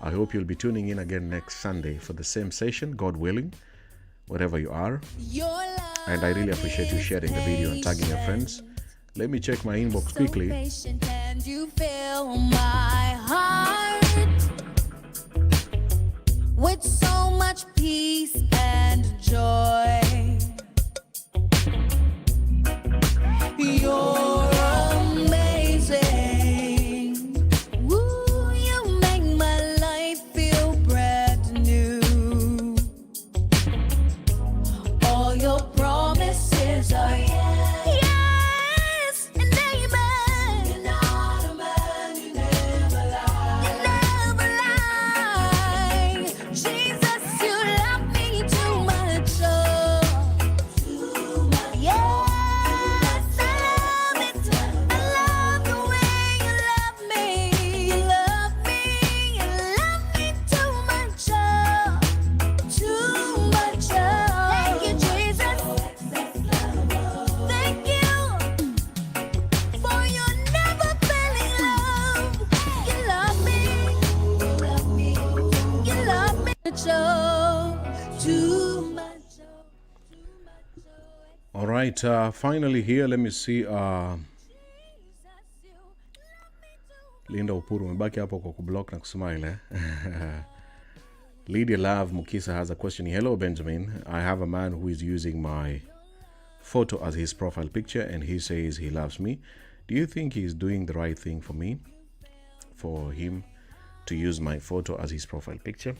I hope you'll be tuning in again next Sunday for the same session, God willing, wherever you are. And I really appreciate you sharing the video and tagging your friends. Let me check my inbox quickly. And you fill my heart with so much peace and joy. You're amazing. Woo, you make my life feel brand new. All your promises are yes and amen. You're not a man, you never lie. You never lie. Jesus, you love me too much. Too much. Yes, I love it. I love the way you love me. You love me. You love me too much. Too much. Thank you, Jesus. Thank you for your never failing love. You love me. You love me. You love me too much. All right, finally here, let me see. Linda Upuru, umebaki hapo kwa kublock na kusmile. Lydia Love Mukisa has a question. Hello, Benjamin. I have a man who is using my photo as his profile picture and he says he loves me. Do you think he's doing the right thing for me, for him to use my photo as his profile picture?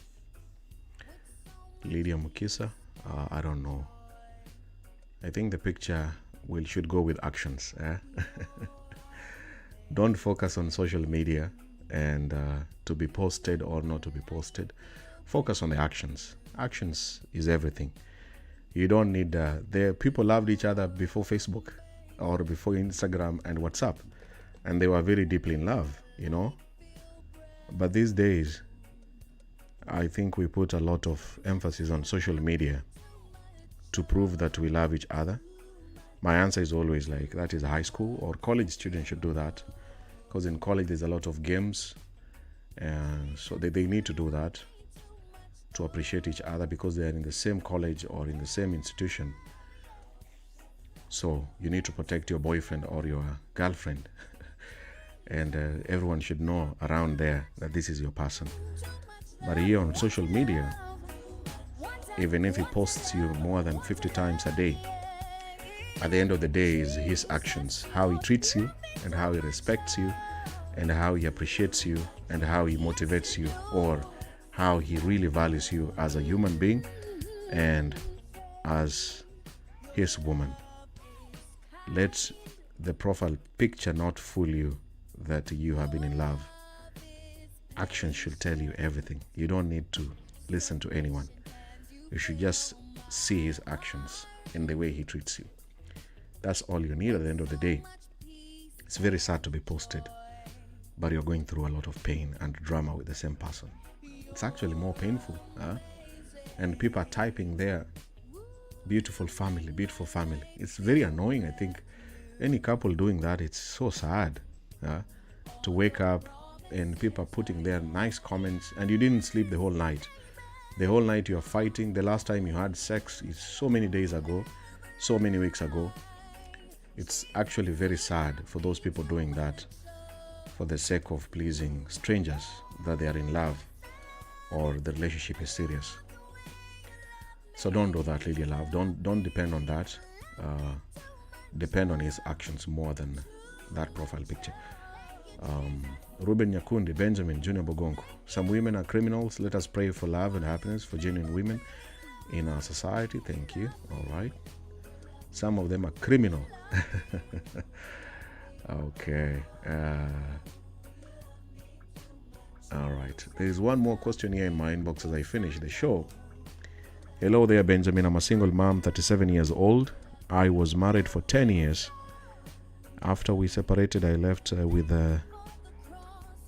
Lydia Mukisa, I don't know. I think the picture should go with actions. Don't focus on social media and to be posted or not to be posted. Focus on the actions. Actions is everything. You don't need the people loved each other before Facebook or before Instagram and WhatsApp, and they were very deeply in love, But these days, I think we put a lot of emphasis on social media to prove that we love each other. My answer is always like, that is high school or college students should do that, because in college there's a lot of games, and so they need to do that to appreciate each other because they are in the same college or in the same institution. So you need to protect your boyfriend or your girlfriend and everyone should know around there that this is your person. But here on social media, even if he posts you more than 50 times a day, at the end of the day is his actions, how he treats you and how he respects you and how he appreciates you and how he motivates you, or how he really values you as a human being and as his woman. Let the profile picture not fool you that you have been in love. Actions should tell you everything. You don't need to listen to anyone. You should just see his actions in the way he treats you. That's all you need at the end of the day. It's very sad to be posted, but you're going through a lot of pain and drama with the same person. It's actually more painful. And people are typing there, beautiful family, beautiful family. It's very annoying. I think any couple doing that, it's so sad to wake up and people are putting their nice comments and you didn't sleep the whole night. The whole night you are fighting. The last time you had sex is so many days ago, so many weeks ago. It's actually very sad for those people doing that for the sake of pleasing strangers, that they are in love or the relationship is serious. So don't do that, Lydia Love. Don't depend on that. Depend on his actions more than that profile picture. Ruben Nyakundi, Benjamin, Junior Bogongo. Some women are criminals. Let us pray for love and happiness for genuine women in our society. Thank you. All right. Some of them are criminal. Okay. All right. There is one more question here in my inbox as I finish the show. Hello there, Benjamin. I'm a single mom, 37 years old. I was married for 10 years. After we separated, I left with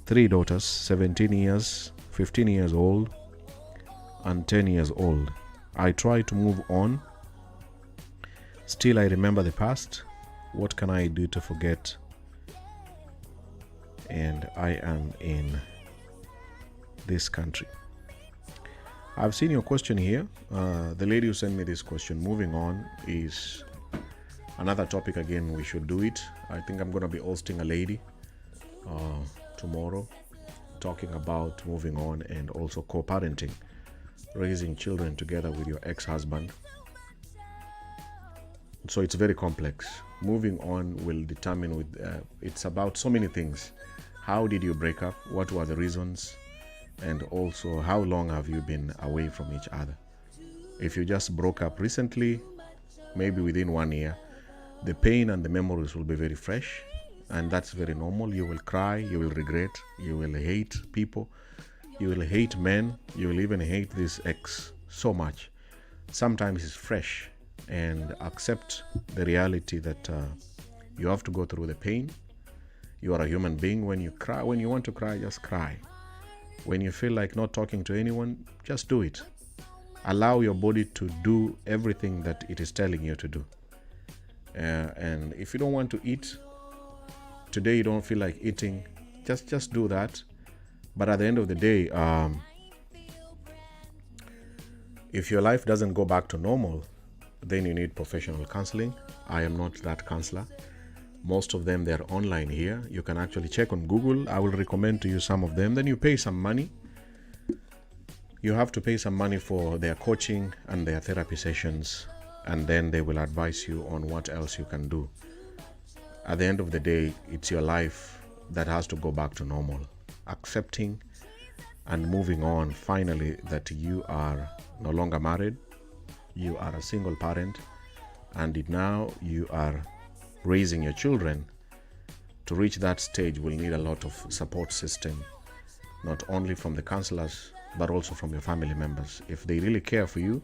3 daughters, 17 years, 15 years old, and 10 years old. I try to move on. Still, I remember the past. What can I do to forget? And I am in this country. I've seen your question here. The lady who sent me this question, moving on, is another topic. Again, we should do it. I think I'm going to be hosting a lady tomorrow, talking about moving on and also co-parenting, raising children together with your ex-husband. So it's very complex. Moving on will determine it's about so many things. How did you break up? What were the reasons? And also, how long have you been away from each other? If you just broke up recently, maybe within 1 year, the pain and the memories will be very fresh, and that's very normal. You will cry, you will regret, you will hate people, you will hate men, you will even hate this ex so much. Sometimes it's fresh, and accept the reality that you have to go through the pain. You are a human being. When you cry, when you want to cry, just cry. When you feel like not talking to anyone, just do it. Allow your body to do everything that it is telling you to do. And if you don't want to eat, today you don't feel like eating, just do that. But at the end of the day, if your life doesn't go back to normal, then you need professional counseling. I am not that counselor. Most of them, they're online here. You can actually check on Google. I will recommend to you some of them. Then you pay some money. You have to pay some money for their coaching and their therapy sessions, and then they will advise you on what else you can do. At the end of the day, it's your life that has to go back to normal. Accepting and moving on, finally, that you are no longer married. You are a single parent, and now you are raising your children. To reach that stage will need a lot of support system, not only from the counselors but also from your family members. If they really care for you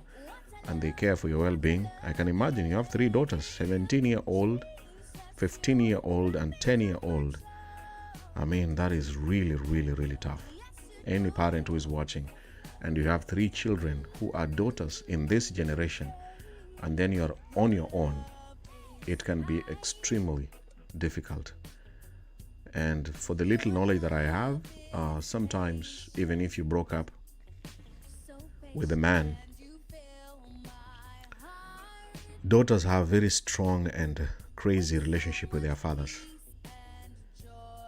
and they care for your well-being, I can imagine you have 3 daughters, 17-year-old, 15-year-old and 10-year-old. I mean, that is really, really, really tough. Any parent who is watching and you have 3 children who are daughters in this generation, and then you're on your own, it can be extremely difficult. And for the little knowledge that I have, sometimes even if you broke up with a man, daughters have very strong and crazy relationship with their fathers.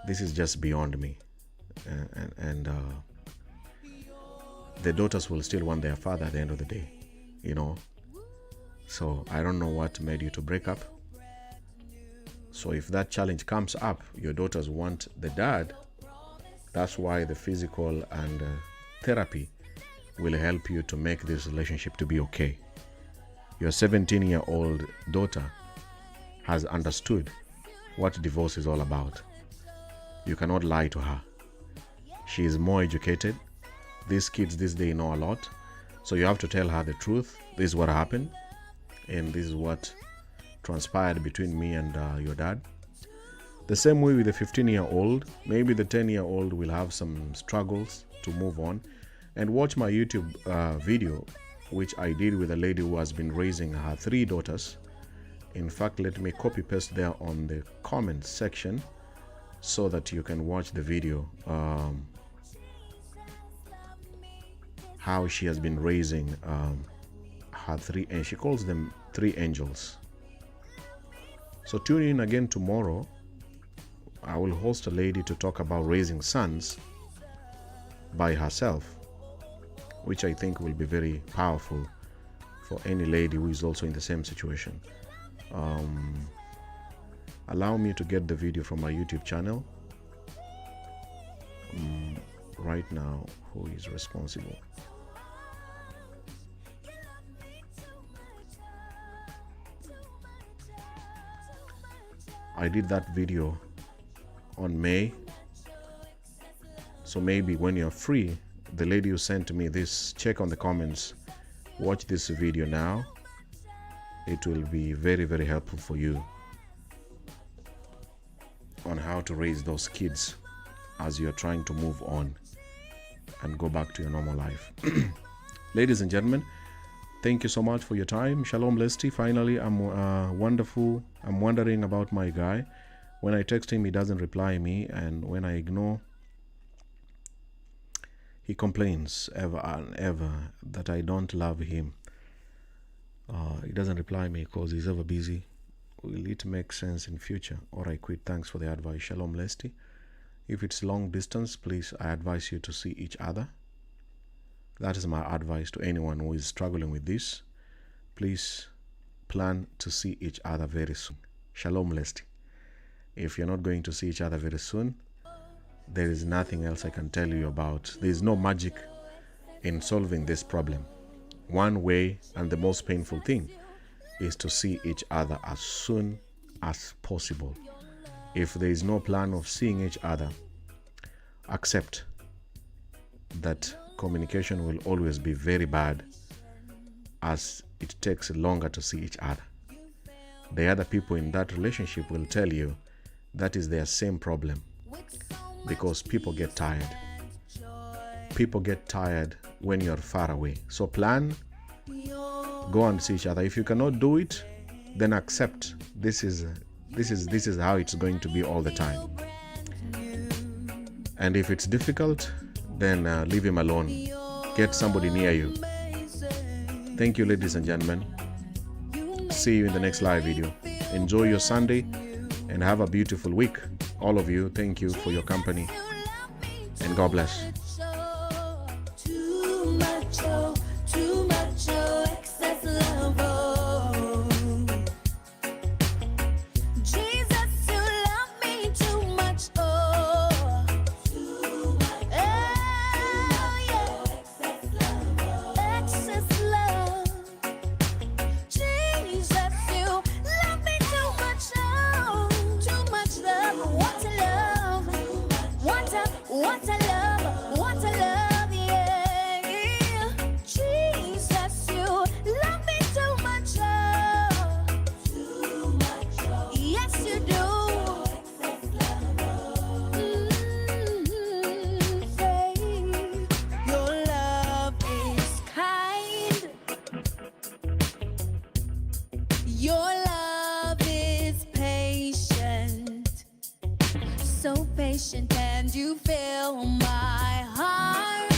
This is just beyond me. And the daughters will still want their father at the end of the day, you know. So I don't know what made you to break up. So if that challenge comes up, your daughters want the dad. That's why the physical and therapy will help you to make this relationship to be okay. Your 17-year-old daughter has understood what divorce is all about. You cannot lie to her. She is more educated. These kids this day know a lot. So you have to tell her the truth. This is what happened, and this is what transpired between me and your dad. The same way with the 15-year-old. Maybe the 10-year-old will have some struggles to move on. And watch my YouTube video, which I did with a lady who has been raising her 3 daughters. In fact, let me copy paste there on the comments section so that you can watch the video, how she has been raising her 3, and she calls them 3 angels. So tune in again tomorrow. I will host a lady to talk about raising sons by herself, which I think will be very powerful for any lady who is also in the same situation. Allow me to get the video from my YouTube channel. Right now, who is responsible? I did that video on May. So maybe when you're free, the lady who sent me this, check on the comments, watch this video now. It will be very, very helpful for you on how to raise those kids as you're trying to move on and go back to your normal life. Ladies and gentlemen, thank you so much for your time. Shalom Leslie. Finally, I'm wonderful. I'm wondering about my guy. When I text him, he doesn't reply me, and when I ignore, he complains ever and ever that I don't love him. He doesn't reply me because he's ever busy. Will it make sense in future, or I quit? Thanks for the advice. Shalom Leslie. If it's long distance, please, I advise you to see each other. That is my advice to anyone who is struggling with this. Please plan to see each other very soon. Shalom Leslie. If you're not going to see each other very soon, there is nothing else I can tell you about. There is no magic in solving this problem. One way, and the most painful thing, is to see each other as soon as possible. If there is no plan of seeing each other, accept that communication will always be very bad, as it takes longer to see each other. The other people in that relationship will tell you that is their same problem, because people get tired. People get tired when you're far away. So plan, go and see each other. If you cannot do it, then accept this is how it's going to be all the time. And if it's difficult, then leave him alone. Get somebody near you. Thank you, ladies and gentlemen. See you in the next live video. Enjoy your Sunday and have a beautiful week. All of you, thank you for your company, and God bless. Too much, excess love, oh. Jesus, you love me too much, oh. Too much, yeah. Excess love, Jesus, you patient and you fill my heart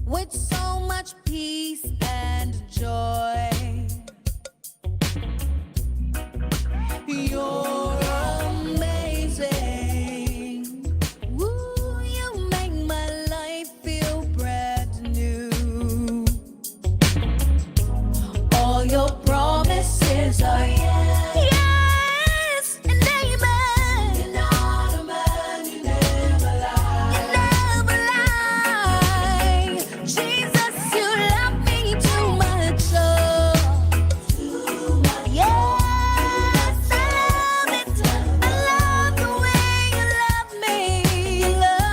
with so much peace and joy.